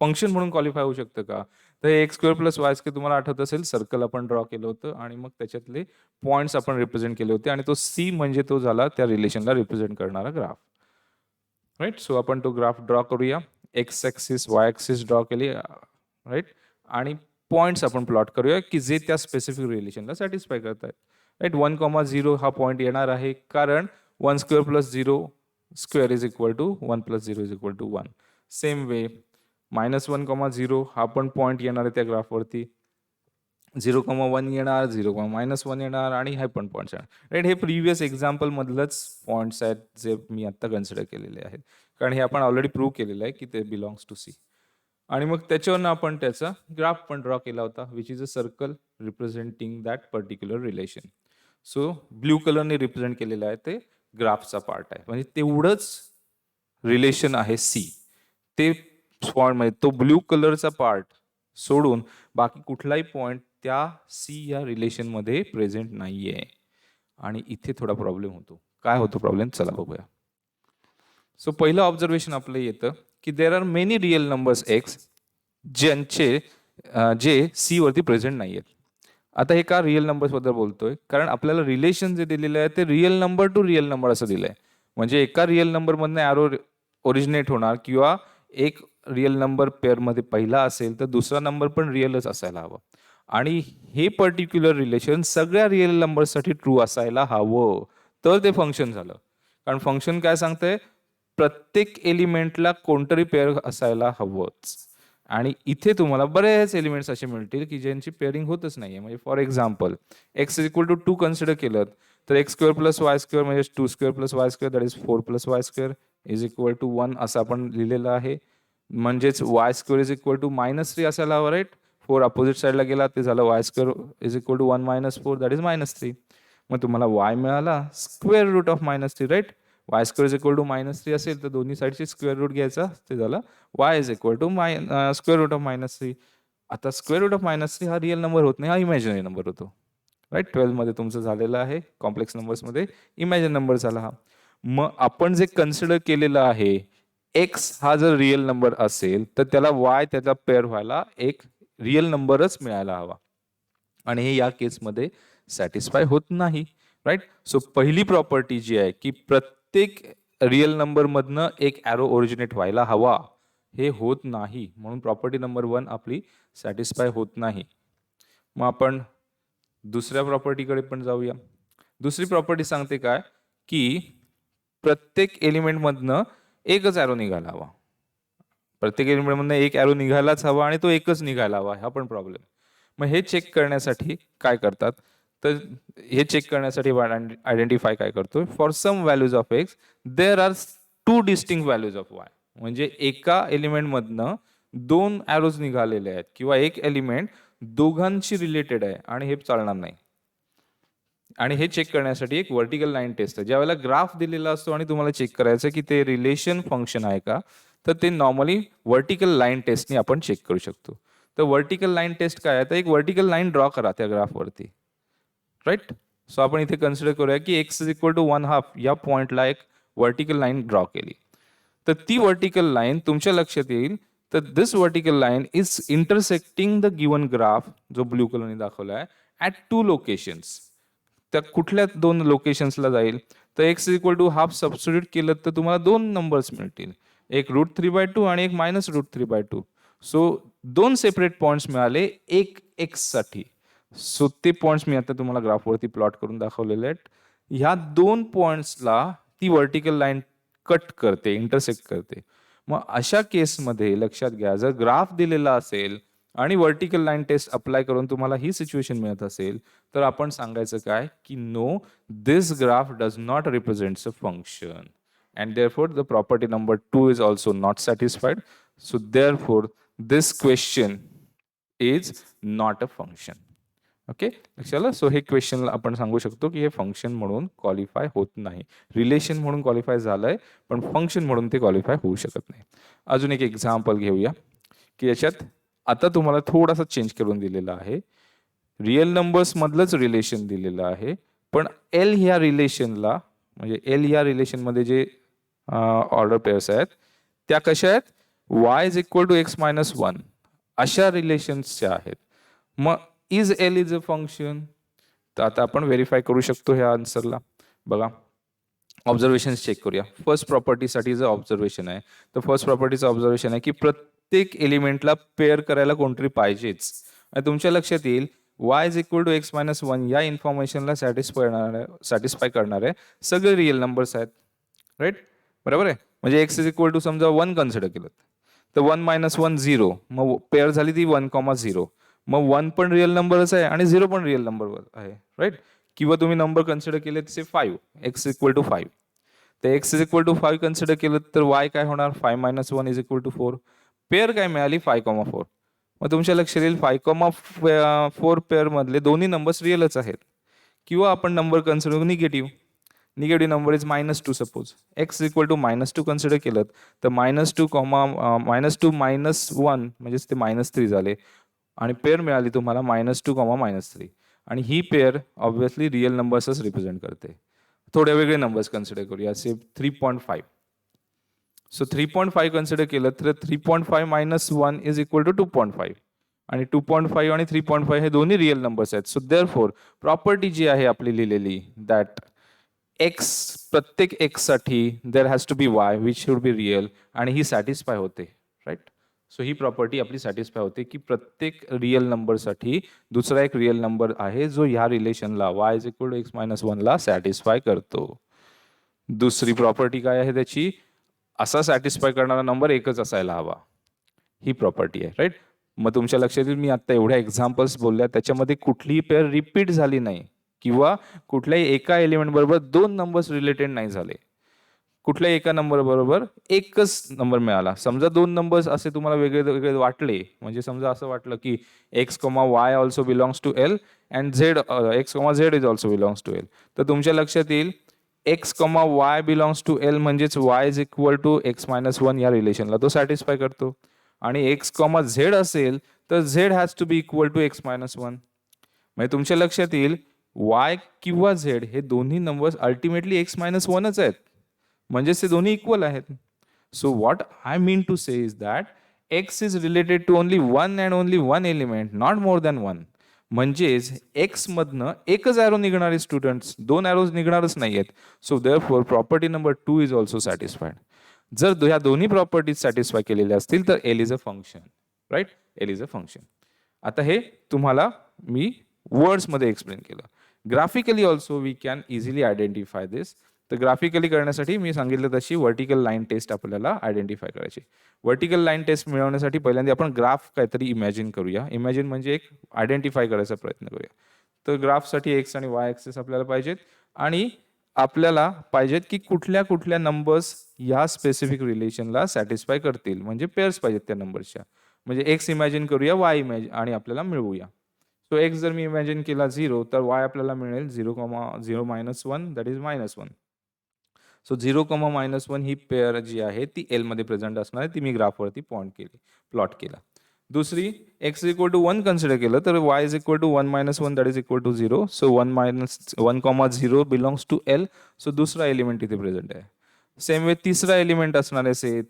फंक्शन म्हणून क्वालिफाय होऊ शकतं का? तर x square plus y square तुम्हाला आठवत असेल सर्कल आपण ड्रॉ केलं होतं आणि मग त्याच्यातले पॉईंट्स आपण रिप्रेझेंट केले होते आणि तो सी म्हणजे तो झाला त्या रिलेशनला रिप्रेझेंट करणारा ग्राफ राईट. सो आपण तो ग्राफ ड्रॉ करूया. X axis y axis draw केली राईट आणि पॉईंट्स आपण प्लॉट करूया की जे त्या स्पेसिफिक रिलेशनला सॅटिस्फाय करतात राईट. 1,0 हा पॉईंट येणार आहे कारण 1 square plus 0 square is equal to 1 plus 0 is equal to 1. Same way -1,0 हा पण पॉईंट येणार आहे त्या ग्राफवरती. 0,1 येणार, 0,-1 येणार आणि हे पण पॉईंट्स येणार राईट. हे प्रिव्हियस एक्झाम्पल मधलंच पॉईंट्स आहेत जे मी आत्ता कन्सिडर केलेले आहेत कारण हे आपण ऑलरेडी प्रूव्ह केलेलं आहे की ते बिलॉंग्स टू सी. आणि मग त्याच्यावरनं आपण त्याचा ग्राफ पण ड्रॉ केला होता which is a circle representing that particular relation. So blue कलरने रिप्रेझेंट केलेलं आहे ते ग्राफचा पार्ट आहे म्हणजे तेवढंच रिलेशन आहे सी. ते पॉईंट म्हणजे तो ब्ल्यू कलरचा पार्ट सोडून बाकी कुठलाही पॉईंट त्या सी या रिलेशनमध्ये प्रेझेंट नाहीये आणि इथे थोडा प्रॉब्लेम होतो. काय होतो प्रॉब्लेम चला बघूया. सो पहिलं ऑब्झर्वेशन आपलं येतं की there are many real numbers x जे सी वरती प्रेझेंट नाही आहेत. आता हे का रिअल नंबर्स बद्दल बोलतोय कारण आपल्याला रिलेशन जे दिलेलं आहे ते real number two real number असं दिलंय. म्हणजे एका रिअल नंबर मधनं ॲरो ओरिजिनेट होणार किंवा एक रिअल नंबर पेअरमध्ये पहिला असेल तर दुसरा नंबर पण रिअलच असायला हवा आणि हे पर्टिक्युलर रिलेशन सगळ्या रिअल नंबरसाठी ट्रू असायला हवं तर ते फंक्शन झालं. कारण फंक्शन काय सांगतंय प्रत्येक एलिमेंटला कोणतरी पेअर असायला हवंच आणि इथे तुम्हाला बरेच एलिमेंट्स असे मिळतील की ज्यांची पेअरिंग होतच नाहीये. म्हणजे for example x is equal to 2 consider केलं तर x square plus y square म्हणजे 2 square plus y square that is 4 plus y square is equal to 1 असं आपण लिहिलेलं आहे. म्हणजेच y square is equal to -3 असायला हवं, राईट. 4 अपोजिट साईडला गेला ते झालं y square is equal to 1 - 4 that is -3. मग तुम्हाला वाय मिळाला square root of -3, right. Y square is equal to -3 असेल तर दोन्ही साईडची स्क्वेअर रूट घ्यायचा, ते झालं y is equal to square root of -3. आता स्क्वेअर रूट ऑफ -3 हा रिअल नंबर होत नाही, हा इमॅजिनरी नंबर होतो, राईट. 12 मध्ये तुमचं झालेलं आहे, कॉम्प्लेक्स नंबर्समध्ये इमॅजिन नंबर झाला हा. मग आपण जे कन्सिडर केलेलं आहे एक्स हा जर रिअल नंबर असेल तर त्याला वाय त्याचा पेअर व्हायला एक रिअल नंबरच मिळायला हवा, आणि हे या केसमध्ये सॅटिस्फाय होत नाही, राईट. सो पहिली प्रॉपर्टी जी आहे की प्रत्येक रिअल नंबर मधनं एक ॲरो ओरिजिनेट व्हायला हवा, हे होत नाही, म्हणून प्रॉपर्टी नंबर 1 आपली सॅटिस्फाय होत नाही. मग आपण दुसऱ्या प्रॉपर्टीकडे पण जाऊया. दुसरी प्रॉपर्टी सांगते काय की प्रत्येक एलिमेंटमधनं एकच ॲरो निघायला हवा. प्रत्येक एलिमेंटमधनं एक ॲरो निघायलाच हवा आणि तो एकच निघायला हवा, हा पण प्रॉब्लेम. मग हे चेक करण्यासाठी काय करतात, तर हे चेक करण्यासाठी आयडेंटिफाय काय करतो, for some values of x there are 2 distinct values of y. म्हणजे एका एलिमेंटमधनं 2 ॲरोज निघालेले आहेत किंवा एक एलिमेंट दोघांशी रिलेटेड आहे आणि हे चालणार नाही. आणि हे चेक करण्यासाठी एक व्हर्टिकल लाईन टेस्ट आहे. ज्यावेळेला ग्राफ दिलेला असतो आणि तुम्हाला चेक करायचं की ते रिलेशन फंक्शन आहे का, तर ते नॉर्मली व्हर्टिकल लाईन टेस्टने आपण चेक करू शकतो. तर व्हर्टिकल लाईन टेस्ट काय आहे, तर एक व्हर्टिकल लाईन ड्रॉ करा त्या ग्राफवरती, राईट. सो आपण इथे कन्सिडर करूया की एक्स इज इक्वल टू 1/2 या पॉइंटला एक व्हर्टिकल लाईन ड्रॉ केली. तर ती व्हर्टिकल लाईन तुमच्या लक्षात येईल, तर this vertical line is intersecting the given graph, जो ब्लू कलरने दाखवला आहे, ॲट 2 लोकेशन्स. त्या कुठल्या 2 लोकेशन्सला जाईल, तर x is equal to half substitute केलं तर तुम्हाला 2 नंबर्स मिळतील, एक √3/2 आणि एक -√3/2. सो 2 सेपरेट पॉइंट्स मिळाले एक एक्स साठी. सो ते पॉइंट्स मी आता तुम्हाला ग्राफवरती प्लॉट करून दाखवलेले आहेत. ह्या 2 पॉइंट्सला ती व्हर्टिकल लाईन कट करते, इंटरसेक्ट करते. मग अशा केसमध्ये लक्षात घ्या, जर ग्राफ दिलेला असेल आणि व्हर्टिकल लाईन टेस्ट अप्लाय करून तुम्हाला ही सिच्युएशन मिळत असेल, तर आपण सांगायचं काय की no, this graph does not represents a function and therefore the property number 2 is also not satisfied. So therefore this question is not a function. Okay, लक्षात. सो हे क्वेश्चन आपण सांगू शकतो की हे फंक्शन म्हणून क्वालिफाय होत नाही. रिलेशन म्हणून क्वालिफाय झालंय, पण फंक्शन म्हणून ते क्वालिफाय होऊ शकत नाही. अजून एक एक्झाम्पल घेऊया की याच्यात आता तुम्हाला थोडासा चेंज करून दिलेला आहे. रिअल नंबर्स मधलंच रिलेशन दिलेलं आहे, पण एल ह्या रिलेशनला, म्हणजे एल या रिलेशनमध्ये जे ऑर्डर पेअर्स आहेत त्या कशा आहेत, y is equal to x - 1 अशा रिलेशन्सच्या आहेत. मग is L is a function, तर आता आपण व्हेरीफाय करू शकतो ह्या आन्सरला. बघा, ऑब्झर्वेशन चेक करूया. फर्स्ट प्रॉपर्टीसाठी जर ऑब्झर्वेशन आहे, तर फर्स्ट प्रॉपर्टीचं ऑब्झर्वेशन आहे की प्रत्येक एलिमेंटला पेअर करायला कोणतरी पाहिजेच. आणि तुमच्या लक्षात येईल y is equal to x - 1 या इन्फॉर्मेशनला सॅटिस्फाय करणारे सगळे रिअल नंबर्स आहेत, राईट. बरोबर आहे. म्हणजे x इज इक्वल टू समजा 1 कन्सिडर केलं, तर 1 - 1 0, मग पेअर झाली ती 1,0. मग 1 पण रिअल नंबरच आहे आणि 0 पण रिअल नंबर आहे, राईट. किंवा तुम्ही नंबर कन्सिडर केले तसे 5, x इक्वल टू 5, तर x is equal to 5 consider केलं तर y काय होणार, 5 - 1 इज इक्वल टू 4. पेअर काय मिळाली, 5,4. मग तुमच्या लक्षात येईल 5,4 पेअर मधले दोन्ही नंबर्स रिअलच आहेत. किंवा आपण number consider negative number is -2 suppose, x equal to -2 consider केलं तर -2, -2 - 1 म्हणजेच ते -3 झाले आणि पेअर मिळाली तुम्हाला -2, -3. आणि ही पेअर ऑब्व्हियसली रिअल नंबर्सच रिप्रेझेंट करते. थोडे वेगळे नंबर्स कन्सिडर करूया, असे 3.5. सो 3.5 कन्सिडर केलं तर 3.5 - 1 इज इक्वल टू 2.5, आणि 2.5 आणि 3.5 हे दोन्ही रिअल नंबर्स आहेत. सो देअरफॉर प्रॉपर्टी जी आहे आपली लिहिलेली, दॅट एक्स, प्रत्येक एक्स साठी there has to be y which should be real, आणि ही सॅटिस्फाय होते, राईट. सो ही प्रॉपर्टी आपली सॅटिस्फाय होते की प्रत्येक रिअल नंबरसाठी दुसरा एक रिअल नंबर आहे जो ह्या रिलेशनला y is equal to x - 1 ला सॅटिस्फाय करतो. दुसरी प्रॉपर्टी काय आहे त्याची, असा सॅटिस्फाय करणारा नंबर एकच असायला हवा, ही प्रॉपर्टी आहे, राईट. मग तुमच्या लक्षात येईल मी आता एवढ्या एक्झाम्पल्स बोलल्या त्याच्यामध्ये कुठलीही पेअर रिपीट झाली नाही किंवा कुठल्याही एका एलिमेंट बरोबर 2 नंबर्स रिलेटेड नाही झाले. कुठल्याही एका नंबर बरोबर एकच नंबर मिळाला. समजा 2 नंबर्स असे तुम्हाला वेगळे वेगळे वाटले, म्हणजे समजा असं वाटलं की x, y also belongs to L and z x, z is also belongs to L. तर तुमच्या लक्षात येईल x, y belongs to L म्हणजेच y is equal to x-1 या रिलेशनला तो सॅटिस्फाय करतो. आणि x, z असेल तर z has to be equal to x-1. म्हणजे तुमच्या लक्षात येईल y किंवा z हे दोन्ही नंबर्स अल्टिमेटली x-1च आहेत, म्हणजेच ते दोन्ही इक्वल आहेत. So what I mean to say is that x is related to only one and only one element, not more than one. म्हणजेच x मधनं एकच ॲरो निघणारे स्टुडंट्स, दोन ॲरोज निघणारच नाही आहेत. So therefore property number 2 is also satisfied. जर ह्या दोन्ही प्रॉपर्टीज सॅटिस्फाय केलेल्या असतील तर L is a function, right. L is a function. आता हे तुम्हाला मी वर्ड्समध्ये एक्सप्लेन केलं. Graphically also we can easily identify this. तर ग्राफिकली करण्यासाठी मी सांगितलं तशी व्हर्टिकल लाईन टेस्ट आपल्याला आयडेंटिफाय करायची. व्हर्टिकल लाईन टेस्ट मिळवण्यासाठी पहिल्यांदा आपण ग्राफ काहीतरी इमॅजिन करूया. इमॅजिन म्हणजे एक आयडेंटिफाय करायचा प्रयत्न करूया. तर ग्राफसाठी एक्स आणि वाय ॲक्सिस आपल्याला पाहिजेत आणि आपल्याला पाहिजेत की कुठल्या कुठल्या नंबर्स या स्पेसिफिक रिलेशनला सॅटिस्फाय करतील, म्हणजे पेअर्स पाहिजेत त्या नंबर्सच्या. म्हणजे एक्स इमॅजिन करूया, वाय इमॅजिन आणि आपल्याला मिळवूया. सो एक्स जर मी इमॅजिन केला 0 तर वाय आपल्याला मिळेल 0,0-1 दॅट इज -1. सो 0,-1 ही पेअर जी आहे ती एल मध्ये प्रेझेंट असणार आहे, ती मी ग्राफवरती प्लॉट केला. दुसरी x इक्वल टू 1 कन्सिडर केलं तर y is equal to 1-1 that is equal to 0. So 1-1,0 belongs to L. So दुसरा एलिमेंट इथे प्रेझेंट आहे. सेम वे तिसरा एलिमेंट असणार आहे say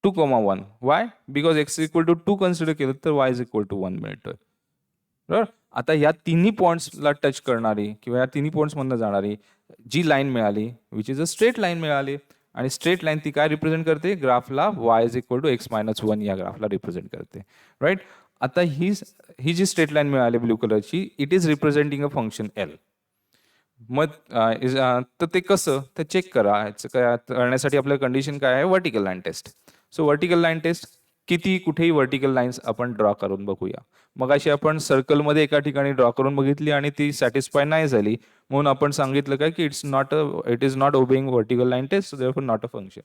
2,1. Why? Because x equal to 2 consider केलं तर y इज इक्वल टू 1 मिळतोय. बरोबर. आता या तिन्ही पॉइंट्सला टच करणारी किंवा या तिन्ही पॉइंट्समधनं जाणारी जी लाईन मिळाली which is a straight line मिळाली. आणि स्ट्रेट लाईन ती काय रिप्रेझेंट करते? ग्राफला y is equal to x-1 या ग्राफला रिप्रेझेंट करते, राईट. आता ही जी स्ट्रेट लाईन मिळाली ब्ल्यू कलरची, it is representing a function L. मग तर ते कसं ते चेक करा. काय करण्यासाठी आपलं कंडिशन काय आहे? Vertical line test. So vertical line test किती कुठेही व्हर्टिकल लाईन्स आपण ड्रॉ करून बघूया. मग अशी आपण सर्कलमध्ये एका ठिकाणी ड्रॉ करून बघितली आणि ती सॅटिस्फाय नाही झाली, म्हणून आपण सांगितलं काय की it is not obeying vertical line test, therefore not a function.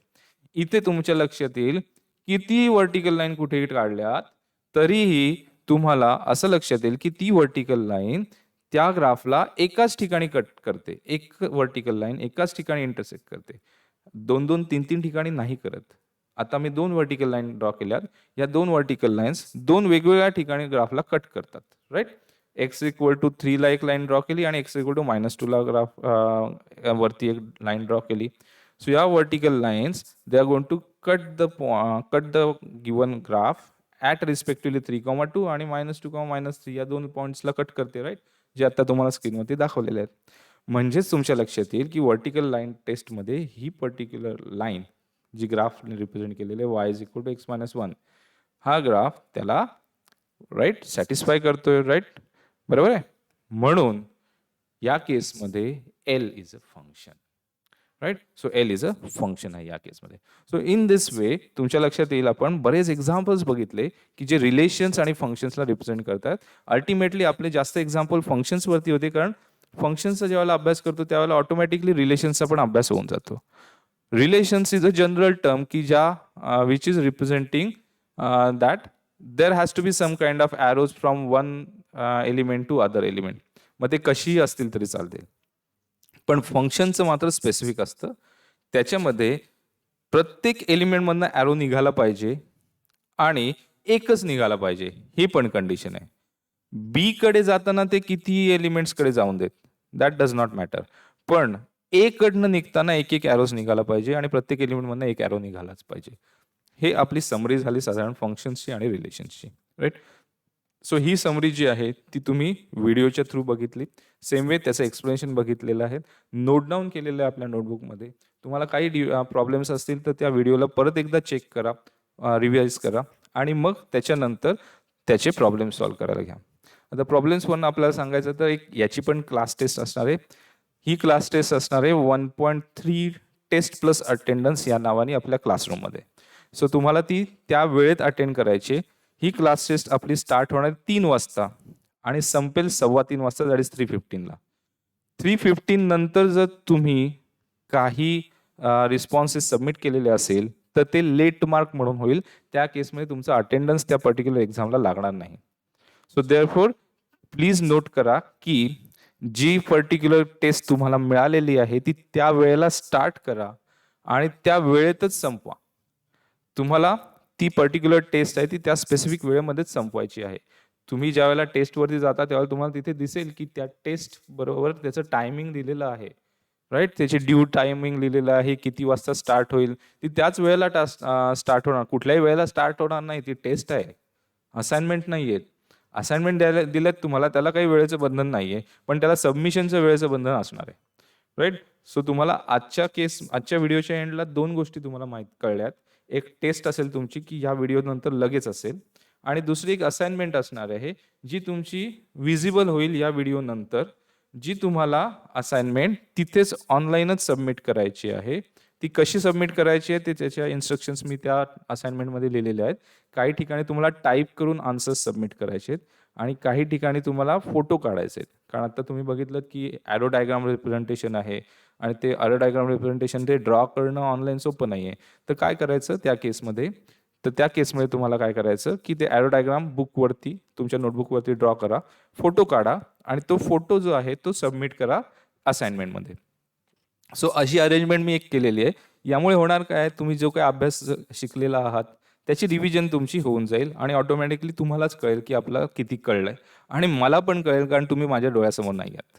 इथे तुमच्या लक्षात येईल किती व्हर्टिकल लाईन कुठेही काढल्यात तरीही तुम्हाला असं लक्षात येईल की ती व्हर्टिकल लाईन त्या ग्राफला एकाच ठिकाणी कट करते. एक व्हर्टिकल लाईन एकाच ठिकाणी इंटरसेक्ट करते, 2-2, 3-3 ठिकाणी नाही करत. आता मी 2 व्हर्टिकल लाईन ड्रॉ केल्यात. या 2 व्हर्टिकल लाईन्स 2 वेगवेगळ्या ठिकाणी ग्राफला कट करतात, राईट. एक्स इक्वल टू 3 ला एक लाईन ड्रॉ केली आणि एक्स इक्वल टू -2 ला ग्राफ वरती एक लाईन ड्रॉ केली. सो या vertical lines they are going to cut the given graph at respectively 3,2 आणि -2, -3 या दोन पॉईंट्सला कट करते, राईट, जे आता तुम्हाला स्क्रीनवरती दाखवलेले आहेत. म्हणजेच तुमच्या लक्षात येईल की व्हर्टिकल लाईन टेस्टमध्ये ही पर्टिक्युलर लाईन जी ग्राफने रिप्रेझेंट केलेले y is equal to x-1 हा ग्राफ त्याला राईट सॅटिस्फाय करतोय, राईट, बरोबर आहे. म्हणून या केसमध्ये L is a function, right. So L is a function आहे या केसमध्ये. सो इन दिस वे तुमच्या लक्षात येईल आपण बरेच एक्झाम्पल्स बघितले की जे रिलेशन्स आणि फंक्शन्सला रिप्रेझेंट करतात. अल्टिमेटली आपले जास्त एक्झाम्पल फंक्शन्सवरती होते, कारण फंक्शन्सचा ज्यावेळेला अभ्यास करतो त्यावेळेला ऑटोमॅटिकली रिलेशन्सचा पण अभ्यास होऊन जातो. Relations is a general term की ज्या which is representing that there has to be some kind of arrows from one element to other element. मग ते कशीही असतील तरी चालतील, पण फंक्शनचं मात्र स्पेसिफिक असतं. त्याच्यामध्ये प्रत्येक एलिमेंटमधनं ॲरो निघाला पाहिजे आणि एकच निघाला पाहिजे, ही पण कंडिशन आहे. बी कडे जाताना ते कितीही एलिमेंट्सकडे जाऊन देत, दॅट डज नॉट मॅटर, पण ए कडनं निघताना एक एक ॲरोज निघाला पाहिजे आणि प्रत्येक एलिमेंटमधनं एक ॲरो निघालाच पाहिजे. हे आपली समरी झाली साधारण फंक्शन्सची आणि रिलेशन्सची, राईट. सो ही समरी जी आहे ती तुम्ही व्हिडिओच्या थ्रू बघितली. सेम वे त्याचं एक्सप्लेनेशन बघितलेलं आहे, नोट डाऊन केलेलं आहे आपल्या नोटबुकमध्ये. तुम्हाला काही प्रॉब्लेम्स असतील तर त्या व्हिडिओला परत एकदा चेक करा, रिवाइज करा आणि मग त्याच्यानंतर त्याचे प्रॉब्लेम सॉल्व्ह करायला घ्या. आता प्रॉब्लेम्सवरून आपल्याला सांगायचं तर एक याची पण क्लास टेस्ट असणार आहे. ही क्लास टेस्ट असणार आहे 1.3 टेस्ट प्लस अटेंडन्स या नावाने आपल्या क्लासरूममध्ये. सो तुम्हाला ती त्या वेळेत अटेंड करायची. ही क्लास टेस्ट आपली स्टार्ट होणार 3 वाजता आणि संपेल 3:15 वाजता, दॅट इज 3:15 ला. 3:15 नंतर जर तुम्ही काही रिस्पॉन्सेस सबमिट केलेले असेल तर ते लेट मार्क म्हणून होईल. त्या केसमध्ये तुमचं अटेंडन्स त्या पर्टिक्युलर एक्झामला लागणार नाही. सो देअरफॉर प्लीज नोट करा की जी पर्टिक्युलर टेस्ट तुम्हाला मिळालेली आहे ती त्या वेळेला स्टार्ट करा आणि त्या वेळेतच संपवा. तुम्हाला ती पर्टिक्युलर टेस्ट आहे ती त्या स्पेसिफिक वेळेमध्येच संपवायची आहे. तुम्ही ज्या वेळेला टेस्टवरती जाता त्यावेळेला तुम्हाला तिथे दिसेल की त्या टेस्ट बरोबर त्याचं टायमिंग दिलेलं आहे, राईट. त्याची ड्यू टायमिंग लिहिलेलं आहे, किती वाजता स्टार्ट होईल. ती त्याच वेळेला स्टार्ट होणार, कुठल्याही वेळेला स्टार्ट होणार नाही. ती टेस्ट आहे, असाइनमेंट नाही आहे. असाइनमेंट द्यायला दिल्यात तुम्हाला, त्याला काही वेळेचं बंधन नाही आहे, पण त्याला सबमिशनचं वेळेचं बंधन असणार आहे, राईट. सो तुम्हाला आजच्या व्हिडिओच्या एंडला 2 गोष्टी तुम्हाला माहीत कळल्यात. एक टेस्ट असेल तुमची की ह्या व्हिडिओ नंतर लगेच असेल, आणि दुसरी एक असाइनमेंट असणार आहे जी तुमची विजिबल होईल या व्हिडिओ नंतर. जी तुम्हाला असाइनमेंट तिथेच ऑनलाईनच सबमिट करायची आहे. ती कशी सबमिट करायची आहे ते त्याच्या इन्स्ट्रक्शन्स मी त्या असाइनमेंटमध्ये लिहिलेले आहेत. काही ठिकाणी तुम्हाला टाईप करून आन्सर्स सबमिट करायचे आहेत आणि काही ठिकाणी तुम्हाला फोटो काढायचे आहेत. कारण आता तुम्ही बघितलं की ॲरो डायग्राम रिप्रेझेंटेशन आहे आणि ते ॲरो डायग्राम रिप्रेझेंटेशन ते ड्रॉ करणं ऑनलाईन सोपं नाही आहे. तर काय करायचं त्या केसमध्ये, त्या केसमध्ये तुम्हाला काय करायचं की ते ॲरो डायग्राम बुकवरती तुमच्या नोटबुकवरती ड्रॉ करा, फोटो काढा आणि तो फोटो जो आहे तो सबमिट करा असाइनमेंटमध्ये. सो अशी अरेंजमेंट मी एक केलेली आहे. यामुळे होणार काय, तुम्ही जो काही अभ्यास शिकलेला आहात त्याची रिव्हिजन तुमची होऊन जाईल आणि ऑटोमॅटिकली तुम्हालाच कळेल की आपल्याला किती कळलंय. आणि मला पण कळेल कारण तुम्ही माझ्या डोळ्यासमोर नाही आहात,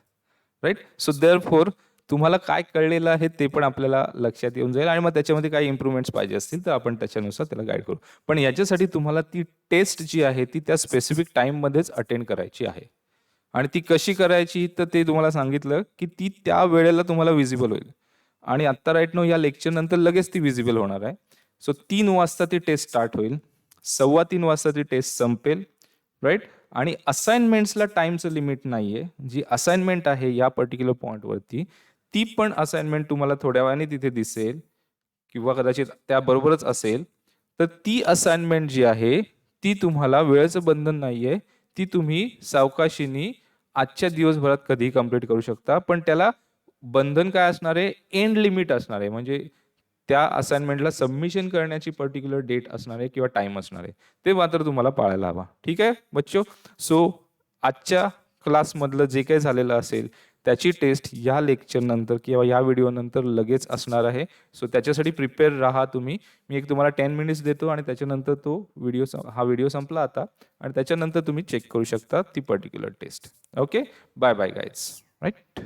राईट. सो देअरफॉर तुम्हाला काय कळलेलं आहे ते पण आपल्याला लक्षात येऊन जाईल आणि मग त्याच्यामध्ये काही इम्प्रूव्हमेंट्स पाहिजे असतील तर आपण त्याच्यानुसार त्याला गाईड करू. पण याच्यासाठी तुम्हाला ती टेस्ट जी आहे ती त्या स्पेसिफिक टाईममध्येच अटेंड करायची आहे. आणि ती कशी करायची तर ते तुम्हाला सांगितलं की ती त्या वेळेला तुम्हाला विजिबल होईल. आणि आत्ता राईट नो या लेक्चर नंतर लगेच ती विजिबल होणार आहे. सो 3 वाजता ती टेस्ट स्टार्ट होईल, 3:15 वाजता ती टेस्ट संपेल, राईट. आणि असाइनमेंट्सला टाइमचं लिमिट नाहीये. जी असाइनमेंट आहे या पर्टिक्युलर पॉईंटवरती ती पण असाइनमेंट तुम्हाला थोड्या वेळाने तिथे दिसेल किंवा कदाचित त्याबरोबरच असेल. तर ती असाइनमेंट जी आहे ती तुम्हाला वेळेचं बंधन नाहीये. ती तुम्ही सावकाशीनी आजच्या दिवसभरात कधीही कंप्लीट करू शकता. पण त्याला बंधन काय असणार आहे, एंड लिमिट असणार आहे. म्हणजे त्या असाइनमेंटला सबमिशन करण्याची पर्टिक्युलर डेट असणार आहे किंवा टाइम असणार आहे. ते मात्र तुम्हाला पाळायला हवा. ठीक आहे बच्चो. सो आजच्या क्लासमधलं जे काही झालेलं असेल त्याची टेस्ट या लेक्चर नंतर किंवा या व्हिडिओ नंतर लगेच असणार आहे. सो त्याच्यासाठी प्रिपेअर राहा तुम्ही. मी एक तुम्हाला 10 मिनिट्स देतो आणि त्याच्यानंतर हा व्हिडिओ संपला आता आणि त्याच्यानंतर तुम्ही चेक करू शकता ती particular test. Okay, bye bye guys, right.